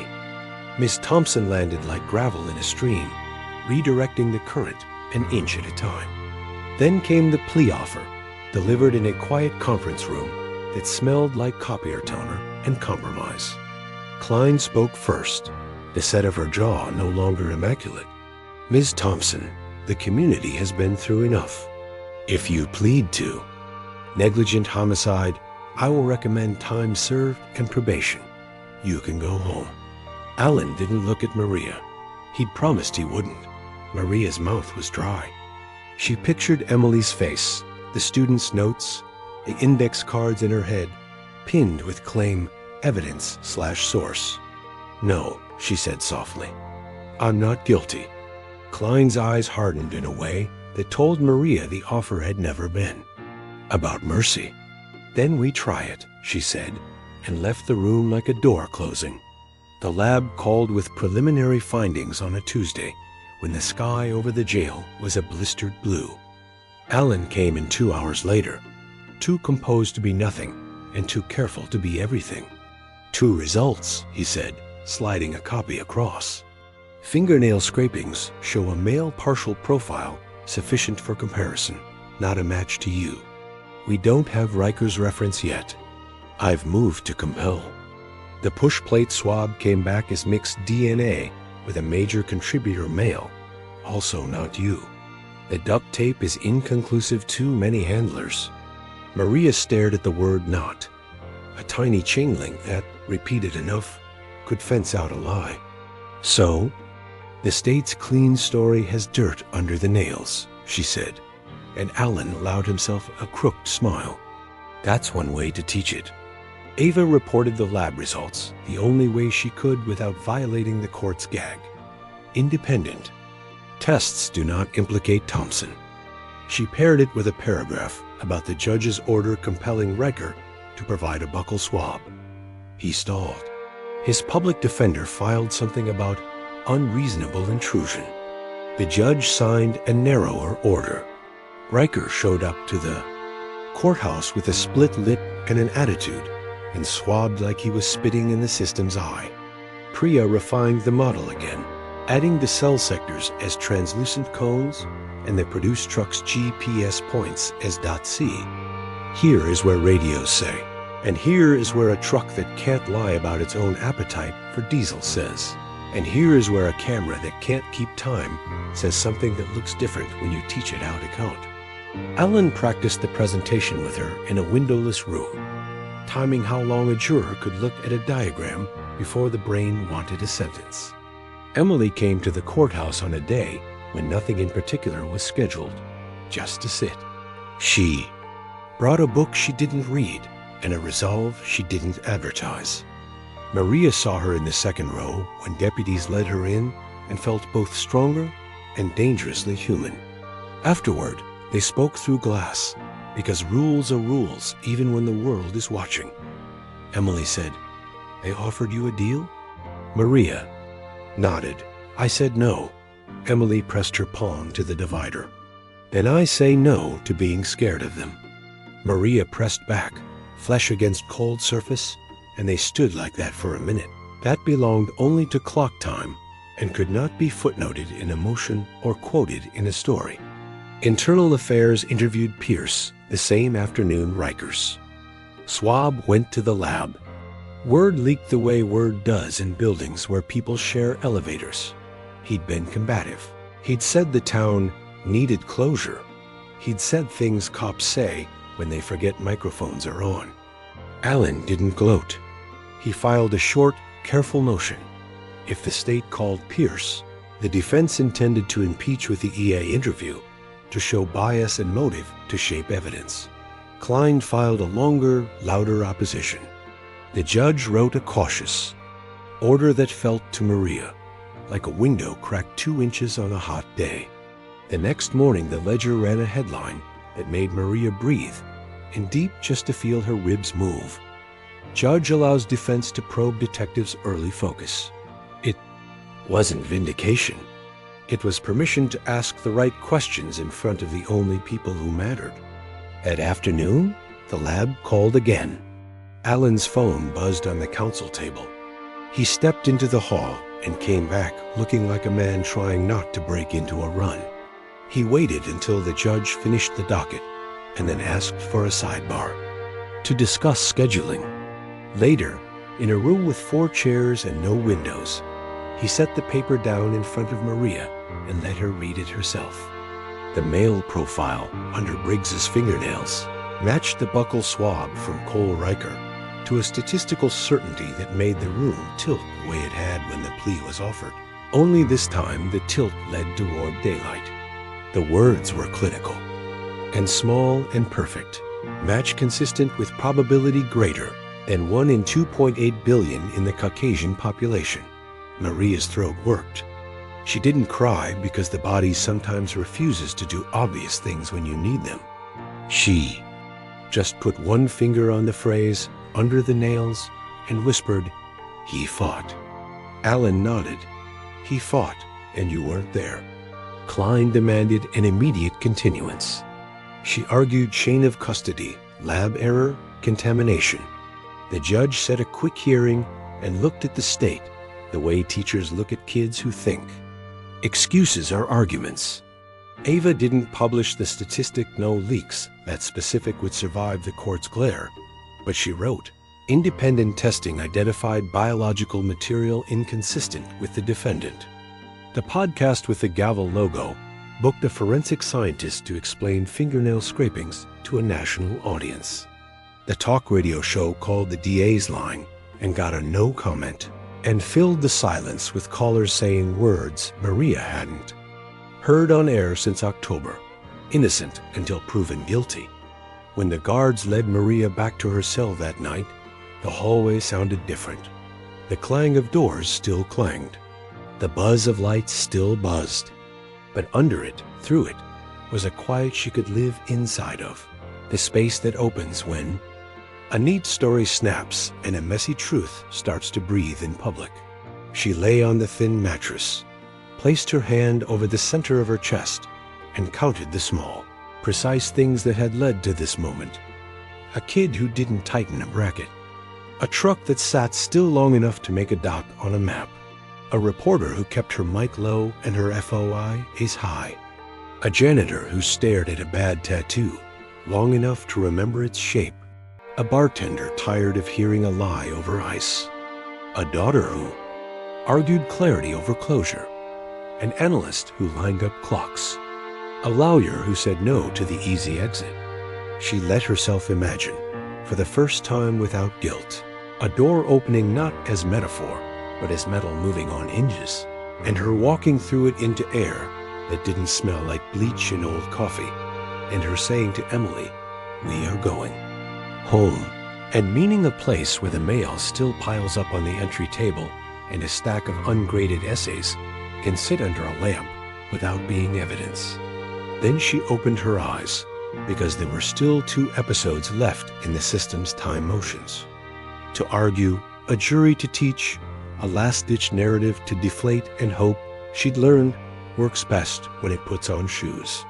Miss Thompson landed like gravel in a stream, redirecting the current an inch at a time. Then came the plea offer, delivered in a quiet conference room that smelled like copier toner and compromise. Klein spoke first, the set of her jaw no longer immaculate. "Ms. Thompson, the community has been through enough. If you plead to negligent homicide, I will recommend time served and probation. You can go home." Alan didn't look at Maria. He'd promised he wouldn't. Maria's mouth was dry. She pictured Emily's face, the students' notes, the index cards in her head, pinned with claim evidence/source. "No," she said softly. "I'm not guilty." Klein's eyes hardened in a way that told Maria the offer had never been about mercy. "Then we try it," she said, and left the room like a door closing. The lab called with preliminary findings on a Tuesday, when the sky over the jail was a blistered blue. Alan came in 2 hours later, too composed to be nothing and too careful to be everything. "2 results," he said, sliding a copy across. "Fingernail scrapings show a male partial profile sufficient for comparison, not a match to you. We don't have Riker's reference yet. I've moved to compel." The push plate swab came back as mixed DNA with a major contributor male, also not you. The duct tape is inconclusive to many handlers. Maria stared at the word not. A tiny chain link that, repeated enough, could fence out a lie. So, the state's clean story has dirt under the nails, she said, and Alan allowed himself a crooked smile. That's one way to teach it. Ava reported the lab results, the only way she could without violating the court's gag. Independent. Tests do not implicate Thompson. She paired it with a paragraph about the judge's order compelling Riker to provide a buccal swab. He stalled. His public defender filed something about unreasonable intrusion. The judge signed a narrower order. Riker showed up to the courthouse with a split lip and an attitude, and swabbed like he was spitting in the system's eye. Priya refined the model again, adding the cell sectors as translucent cones and the produced truck's GPS points as .C. Here is where radios say, and here is where a truck that can't lie about its own appetite for diesel says, and here is where a camera that can't keep time says something that looks different when you teach it how to count. Alan practiced the presentation with her in a windowless room, timing how long a juror could look at a diagram before the brain wanted a sentence. Emily came to the courthouse on a day when nothing in particular was scheduled, just to sit. She brought a book she didn't read and a resolve she didn't advertise. Maria saw her in the second row when deputies led her in and felt both stronger and dangerously human. Afterward, they spoke through glass, because rules are rules even when the world is watching. Emily said, "They offered you a deal?" Maria nodded. I said no. Emily pressed her palm to the divider. Then I say no to being scared of them. Maria pressed back, flesh against cold surface, and they stood like that for a minute. That belonged only to clock time and could not be footnoted in a motion or quoted in a story. Internal Affairs interviewed Pierce the same afternoon Rikers. Swab went to the lab. Word leaked the way word does in buildings where people share elevators. He'd been combative. He'd said the town needed closure. He'd said things cops say when they forget microphones are on. Alan didn't gloat. He filed a short, careful motion. If the state called Pierce, the defense intended to impeach with the EA interview, to show bias and motive to shape evidence. Klein filed a longer, louder opposition. The judge wrote a cautious order that felt to Maria like a window cracked 2 inches on a hot day. The next morning, the ledger ran a headline that made Maria breathe, and deep just to feel her ribs move. Judge allows defense to probe detectives' early focus. It wasn't vindication. It was permission to ask the right questions in front of the only people who mattered. At afternoon, the lab called again. Alan's phone buzzed on the counsel table. He stepped into the hall and came back looking like a man trying not to break into a run. He waited until the judge finished the docket and then asked for a sidebar to discuss scheduling. Later, in a room with 4 chairs and no windows, he set the paper down in front of Maria and let her read it herself. The male profile under Briggs's fingernails matched the buccal swab from Cole Riker to a statistical certainty that made the room tilt the way it had when the plea was offered. Only this time the tilt led toward daylight. The words were clinical and small and perfect, match consistent with probability greater than 1 in 2.8 billion in the Caucasian population. Maria's throat worked. She didn't cry because the body sometimes refuses to do obvious things when you need them. She just put one finger on the phrase, under the nails, and whispered, "He fought." Alan nodded. He fought, and you weren't there. Klein demanded an immediate continuance. She argued chain of custody, lab error, contamination. The judge set a quick hearing and looked at the state the way teachers look at kids who think. Excuses are arguments. Ava didn't publish the statistic no leaks that specific would survive the court's glare, but she wrote, independent testing identified biological material inconsistent with the defendant. The podcast with the gavel logo booked a forensic scientist to explain fingernail scrapings to a national audience. The talk radio show called the DA's line and got a no comment, and filled the silence with callers saying words Maria hadn't. Heard on air since October, innocent until proven guilty. When the guards led Maria back to her cell that night, the hallway sounded different. The clang of doors still clanged. The buzz of lights still buzzed. But under it, through it, was a quiet she could live inside of. The space that opens when a neat story snaps and a messy truth starts to breathe in public. She lay on the thin mattress, placed her hand over the center of her chest, and counted the small, precise things that had led to this moment. A kid who didn't tighten a bracket. A truck that sat still long enough to make a dot on a map. A reporter who kept her mic low and her FOI is high. A janitor who stared at a bad tattoo long enough to remember its shape. A bartender tired of hearing a lie over ice. A daughter who argued clarity over closure. An analyst who lined up clocks. A lawyer who said no to the easy exit. She let herself imagine, for the first time without guilt, a door opening not as metaphor, but as metal moving on hinges, and her walking through it into air that didn't smell like bleach and old coffee, and her saying to Emily, "We are going home," and meaning a place where the mail still piles up on the entry table and a stack of ungraded essays can sit under a lamp without being evidence. Then she opened her eyes, because there were still 2 episodes left in the system's time motions. To argue, a jury to teach, a last-ditch narrative to deflate and hope, she'd learned, works best when it puts on shoes.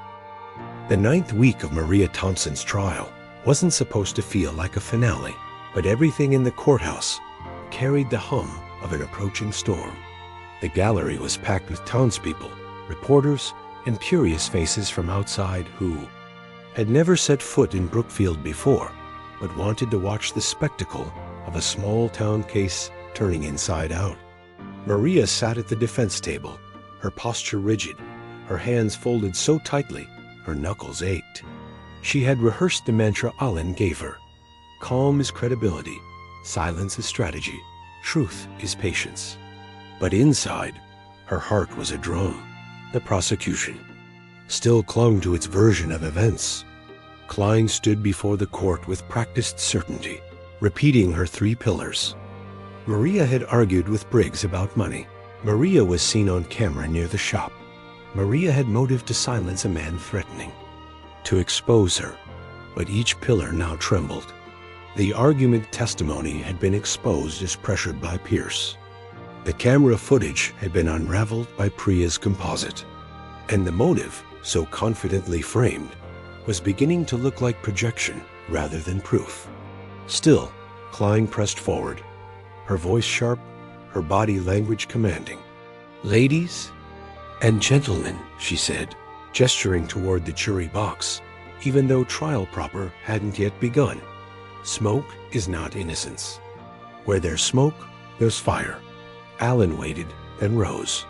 The 9th week of Maria Thompson's trial wasn't supposed to feel like a finale, but everything in the courthouse carried the hum of an approaching storm. The gallery was packed with townspeople, reporters, and curious faces from outside who had never set foot in Brookfield before, but wanted to watch the spectacle of a small-town case turning inside out. Maria sat at the defense table, her posture rigid, her hands folded so tightly her knuckles ached. She had rehearsed the mantra Alan gave her. Calm is credibility, silence is strategy, truth is patience. But inside, her heart was a drum. The prosecution still clung to its version of events. Klein stood before the court with practiced certainty, repeating her 3 pillars. Maria had argued with Briggs about money. Maria was seen on camera near the shop. Maria had motive to silence a man threatening, to expose her, but each pillar now trembled. The argument testimony had been exposed as pressured by Pierce. The camera footage had been unraveled by Priya's composite, and the motive, so confidently framed, was beginning to look like projection rather than proof. Still, Klein pressed forward, her voice sharp, her body language commanding. "Ladies and gentlemen," she said, gesturing toward the jury box, even though trial proper hadn't yet begun. "Smoke is not innocence. Where there's smoke, there's fire." Alan waited, then rose.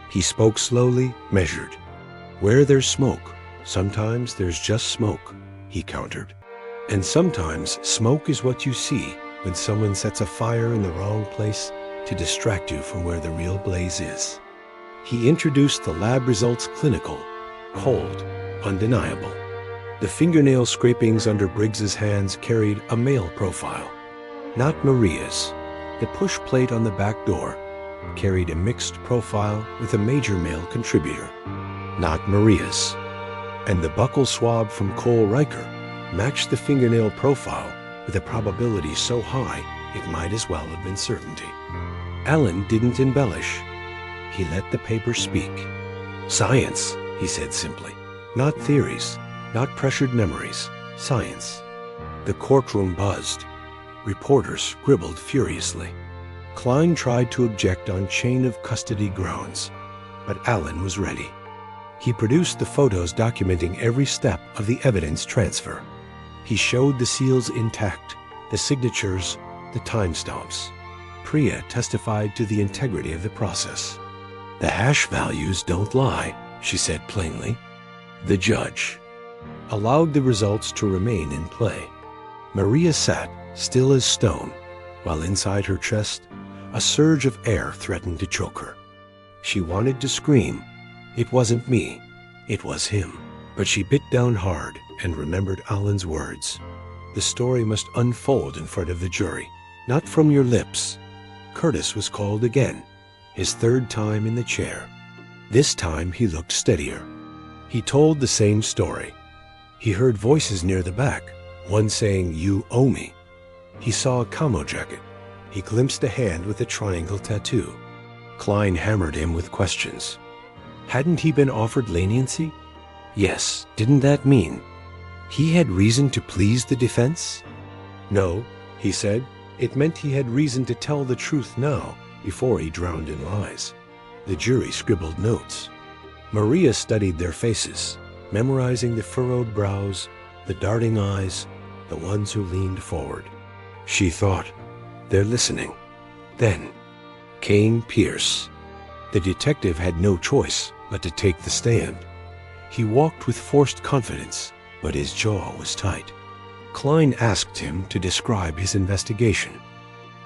He spoke slowly, measured. "Where there's smoke, sometimes there's just smoke," he countered. "And sometimes smoke is what you see when someone sets a fire in the wrong place to distract you from where the real blaze is." He introduced the lab results clinical, cold, undeniable. The fingernail scrapings under Briggs's hands carried a male profile, not Maria's. The push plate on the back door carried a mixed profile with a major male contributor, not Maria's. And the buccal swab from Cole Riker matched the fingernail profile with a probability so high it might as well have been certainty. Alan didn't embellish. He let the paper speak. "Science," he said simply. "Not theories, not pressured memories. Science." The courtroom buzzed. Reporters scribbled furiously. Klein tried to object on chain of custody grounds, but Alan was ready. He produced the photos documenting every step of the evidence transfer. He showed the seals intact, the signatures, the timestamps. Priya testified to the integrity of the process. "The hash values don't lie," she said plainly. The judge allowed the results to remain in play. Maria sat, still as stone, while inside her chest, a surge of air threatened to choke her. She wanted to scream. It wasn't me. It was him. But she bit down hard and remembered Alan's words. The story must unfold in front of the jury, not from your lips. Curtis was called again, his third time in the chair. This time he looked steadier. He told the same story. He heard voices near the back, one saying, "You owe me." He saw a camo jacket. He glimpsed a hand with a triangle tattoo. Klein hammered him with questions. Hadn't he been offered leniency? Yes, didn't that mean he had reason to please the defense? No, he said, it meant he had reason to tell the truth now, before he drowned in lies. The jury scribbled notes. Maria studied their faces, memorizing the furrowed brows, the darting eyes, the ones who leaned forward. She thought, they're listening. Then came Pierce. The detective had no choice but to take the stand. He walked with forced confidence, but his jaw was tight. Klein asked him to describe his investigation.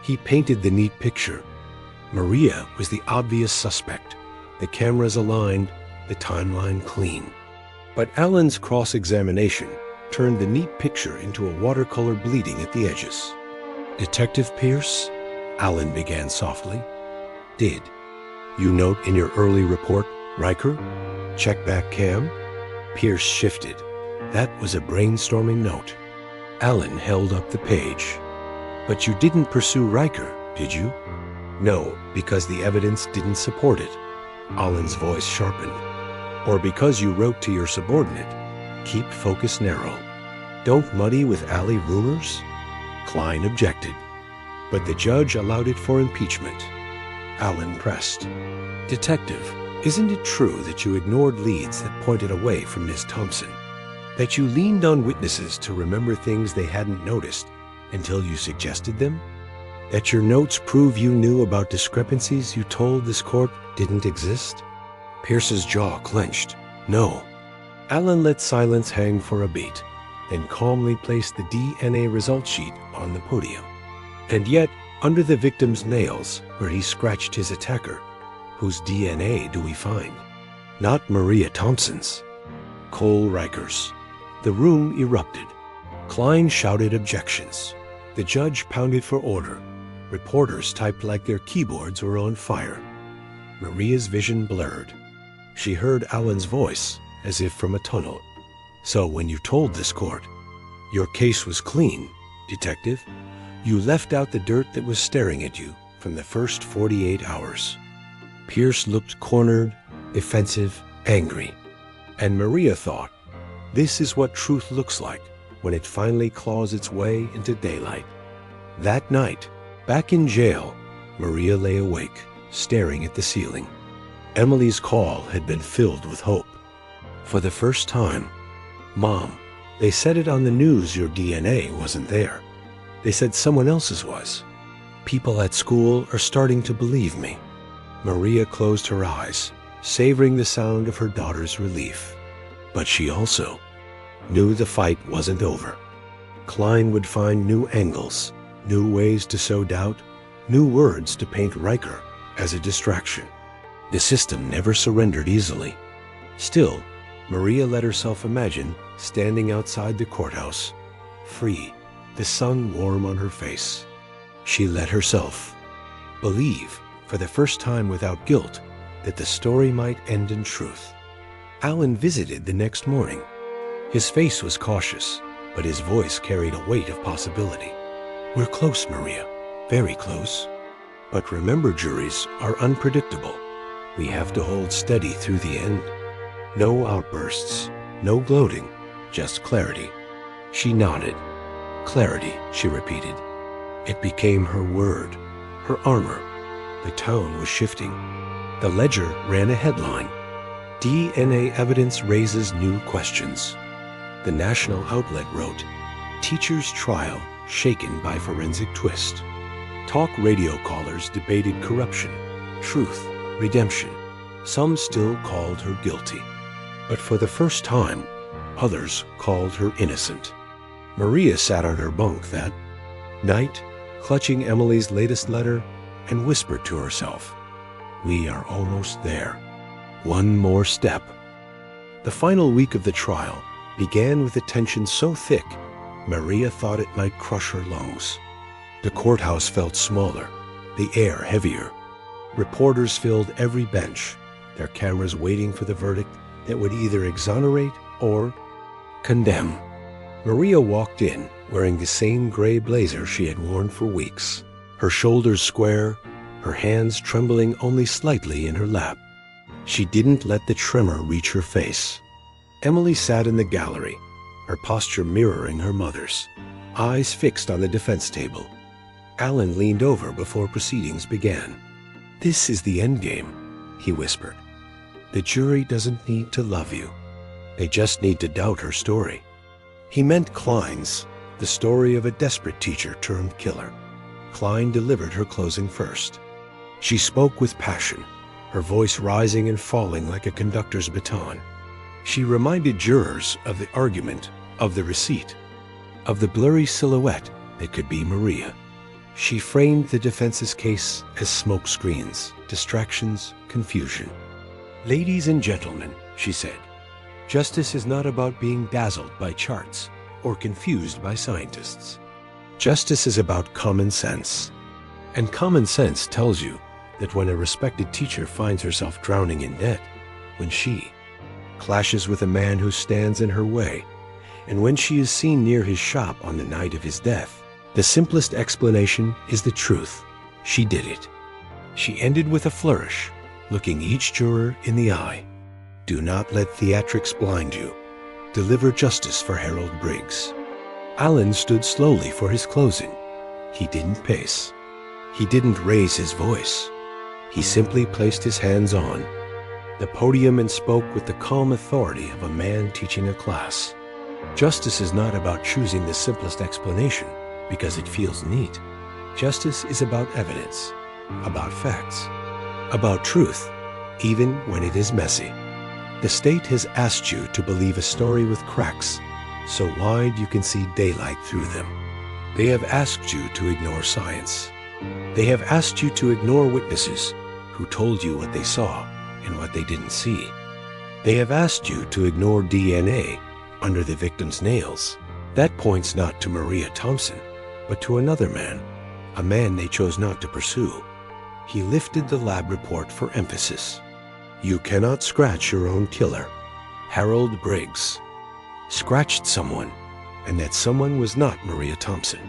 He painted the neat picture. Maria was the obvious suspect, the cameras aligned, the timeline clean. But Alan's cross-examination turned the neat picture into a watercolor bleeding at the edges. "Detective Pierce," Alan began softly, "did you note in your early report, Riker? Check back cam?" Pierce shifted. That was a brainstorming note. Alan held up the page. "But you didn't pursue Riker, did you?" "No, because the evidence didn't support it." Alan's voice sharpened. "Or because you wrote to your subordinate, keep focus narrow. Don't muddy with alley rumors?" Klein objected, but the judge allowed it for impeachment. Alan pressed. "Detective, isn't it true that you ignored leads that pointed away from Miss Thompson? That you leaned on witnesses to remember things they hadn't noticed until you suggested them? That your notes prove you knew about discrepancies you told this court didn't exist?" Pierce's jaw clenched. "No." Alan let silence hang for a beat, then calmly placed the DNA result sheet on the podium. "And yet, under the victim's nails, where he scratched his attacker, whose DNA do we find? Not Maria Thompson's. Cole Riker's." The room erupted. Klein shouted objections. The judge pounded for order. Reporters typed like their keyboards were on fire. Maria's vision blurred. She heard Alan's voice, as if from a tunnel. "So when you told this court, your case was clean, detective, you left out the dirt that was staring at you from the first 48 hours. Pierce looked cornered, defensive, angry. And Maria thought, this is what truth looks like when it finally claws its way into daylight. That night, back in jail, Maria lay awake, staring at the ceiling. Emily's call had been filled with hope. For the first time, "Mom, they said it on the news your DNA wasn't there. They said someone else's was. People at school are starting to believe me." Maria closed her eyes, savoring the sound of her daughter's relief. But she also knew the fight wasn't over. Klein would find new angles, new ways to sow doubt, new words to paint Riker as a distraction. The system never surrendered easily. Still, Maria let herself imagine standing outside the courthouse, free, the sun warm on her face. She let herself believe, for the first time without guilt, that the story might end in truth. Alan visited the next morning. His face was cautious, but his voice carried a weight of possibility. "We're close, Maria, very close. But remember, juries are unpredictable. We have to hold steady through the end. No outbursts, no gloating, just clarity." She nodded. "Clarity," she repeated. It became her word, her armor. The tone was shifting. The ledger ran a headline. "DNA evidence raises new questions." The national outlet wrote, "Teacher's trial shaken by forensic twist." Talk radio callers debated corruption, truth, redemption. Some still called her guilty. But for the first time, others called her innocent. Maria sat on her bunk that night, clutching Emily's latest letter, and whispered to herself, "We are almost there. One more step." The final week of the trial began with a tension so thick, Maria thought it might crush her lungs. The courthouse felt smaller, the air heavier. Reporters filled every bench, their cameras waiting for the verdict that would either exonerate or condemn. Maria walked in wearing the same gray blazer she had worn for weeks, her shoulders square, her hands trembling only slightly in her lap. She didn't let the tremor reach her face. Emily sat in the gallery, her posture mirroring her mother's, eyes fixed on the defense table. Alan leaned over before proceedings began. "This is the endgame," he whispered. "The jury doesn't need to love you. They just need to doubt her story." He meant Klein's, the story of a desperate teacher turned killer. Klein delivered her closing first. She spoke with passion, her voice rising and falling like a conductor's baton. She reminded jurors of the argument, of the receipt, of the blurry silhouette that could be Maria. She framed the defense's case as smoke screens, distractions, confusion. "Ladies and gentlemen," she said, "justice is not about being dazzled by charts or confused by scientists. Justice is about common sense. And common sense tells you that when a respected teacher finds herself drowning in debt, when she clashes with a man who stands in her way, and when she is seen near his shop on the night of his death, the simplest explanation is the truth. She did it." She ended with a flourish, looking each juror in the eye. "Do not let theatrics blind you. Deliver justice for Harold Briggs." Alan stood slowly for his closing. He didn't pace. He didn't raise his voice. He simply placed his hands on the podium and spoke with the calm authority of a man teaching a class. Justice is not about choosing the simplest explanation because it feels neat. Justice is about evidence, about facts, about truth, even when it is messy. The state has asked you to believe a story with cracks so wide you can see daylight through them. They have asked you to ignore science. They have asked you to ignore witnesses who told you what they saw and what they didn't see. They have asked you to ignore DNA under the victim's nails. That points not to Maria Thompson, but to another man, a man they chose not to pursue. He lifted the lab report for emphasis. "You cannot scratch your own killer. Harold Briggs scratched someone, and that someone was not Maria Thompson."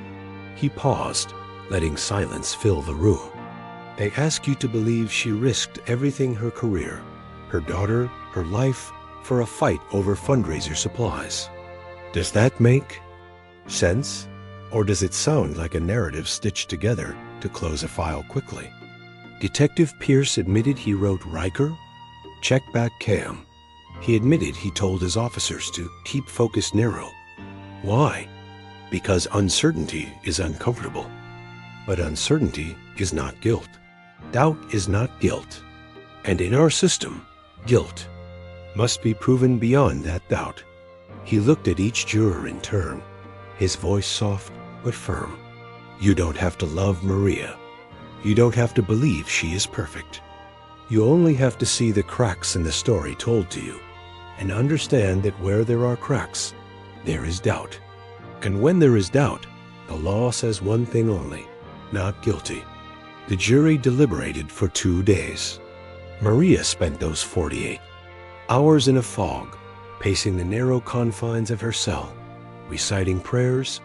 He paused, letting silence fill the room. "They ask you to believe she risked everything, her career, her daughter, her life, for a fight over fundraiser supplies. Does that make sense? Or does it sound like a narrative stitched together to close a file quickly?" Detective Pierce admitted he wrote Riker, "Check back Cam." He admitted he told his officers to keep focus narrow. Why? Because uncertainty is uncomfortable. But uncertainty is not guilt. Doubt is not guilt. And in our system, guilt must be proven beyond that doubt. He looked at each juror in turn, his voice soft but firm. "You don't have to love Maria. You don't have to believe she is perfect. You only have to see the cracks in the story told to you and understand that where there are cracks, there is doubt. And when there is doubt, the law says one thing only, not guilty." The jury deliberated for 2 days. Maria spent those 48 hours in a fog, pacing the narrow confines of her cell, reciting prayers,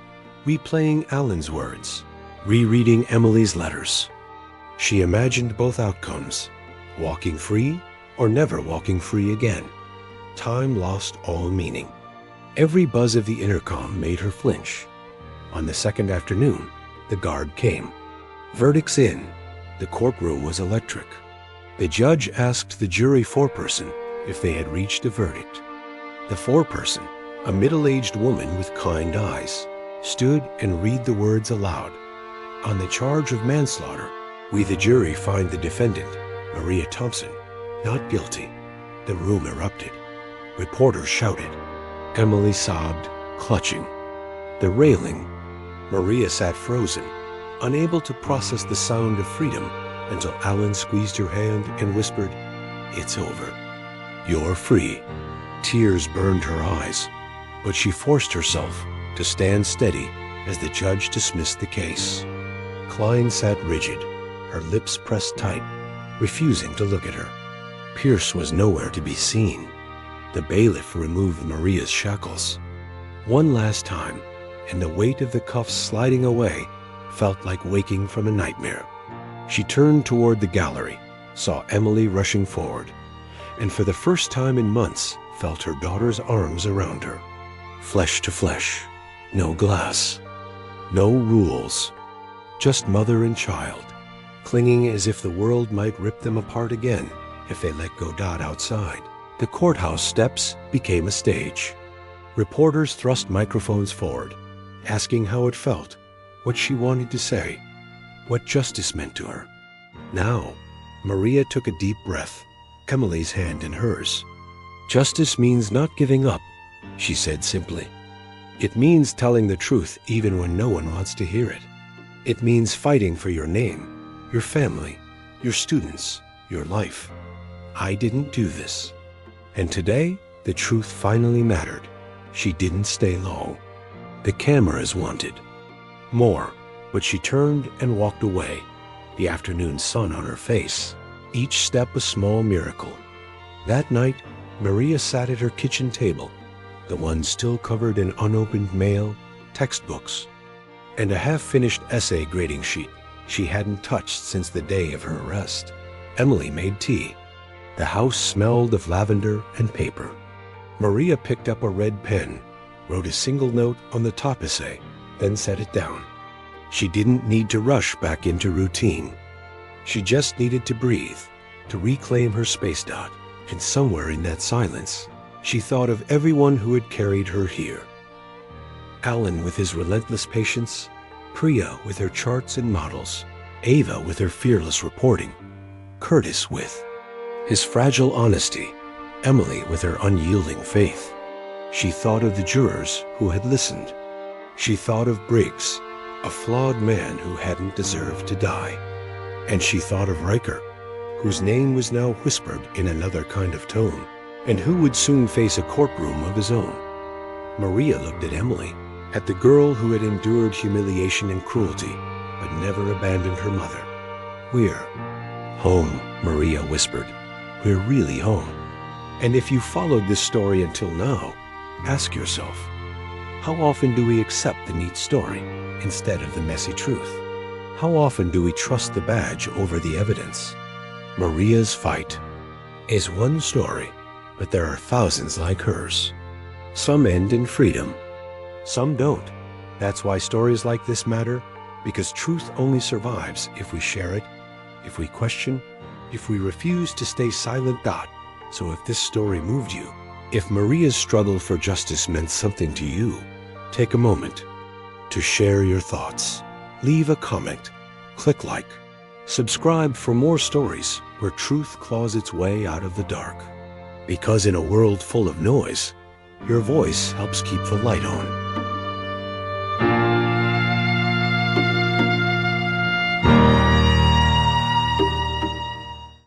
replaying Alan's words, rereading Emily's letters. She imagined both outcomes, walking free or never walking free again. Time lost all meaning. Every buzz of the intercom made her flinch. On the second afternoon, the guard came. Verdicts in. The courtroom was electric. The judge asked the jury foreperson if they had reached a verdict. The foreperson, a middle-aged woman with kind eyes, stood and read the words aloud. "On the charge of manslaughter, we the jury find the defendant, Maria Thompson, Not guilty. The room erupted. Reporters shouted. Emily sobbed, clutching the railing. Maria sat frozen, unable to process the sound of freedom, until Alan squeezed her hand and whispered, "It's over. You're free." Tears burned her eyes, but she forced herself to stand steady as the judge dismissed the case. Klein sat rigid, her lips pressed tight, refusing to look at her. Pierce was nowhere to be seen. The bailiff removed Maria's shackles. One last time, and the weight of the cuffs sliding away felt like waking from a nightmare. She turned toward the gallery, saw Emily rushing forward, and for the first time in months felt her daughter's arms around her. Flesh to flesh, no glass, no rules, just mother and child, clinging as if the world might rip them apart again if they let go. Outside, the courthouse steps became a stage. Reporters thrust microphones forward, asking how it felt, what she wanted to say, what justice meant to her. Now, Maria took a deep breath, Emily's hand in hers. "Justice means not giving up," she said simply. "It means telling the truth even when no one wants to hear it. It means fighting for your name, your family, your students, your life. I didn't do this." And today, the truth finally mattered. She didn't stay long. The cameras wanted more, but she turned and walked away, the afternoon sun on her face, each step a small miracle. That night, Maria sat at her kitchen table, the one still covered in unopened mail, textbooks, and a half-finished essay grading sheet she hadn't touched since the day of her arrest. Emily made tea. The house smelled of lavender and paper. Maria picked up a red pen, wrote a single note on the top essay, then set it down. She didn't need to rush back into routine. She just needed to breathe, to reclaim her space. And somewhere in that silence, she thought of everyone who had carried her here. Alan with his relentless patience, Priya with her charts and models, Ava with her fearless reporting, Curtis with his fragile honesty, Emily with her unyielding faith. She thought of the jurors who had listened. She thought of Briggs, a flawed man who hadn't deserved to die. And she thought of Riker, whose name was now whispered in another kind of tone, and who would soon face a courtroom of his own. Maria looked at Emily, at the girl who had endured humiliation and cruelty, but never abandoned her mother. "We're home," Maria whispered. "We're really home." And if you followed this story until now, ask yourself, how often do we accept the neat story instead of the messy truth? How often do we trust the badge over the evidence? Maria's fight is one story, but there are thousands like hers. Some end in freedom, some don't. That's why stories like this matter, because truth only survives if we share it, if we question, if we refuse to stay silent. So if this story moved you, if Maria's struggle for justice meant something to you, take a moment to share your thoughts. Leave a comment, click like, subscribe for more stories where truth claws its way out of the dark. Because in a world full of noise, your voice helps keep the light on.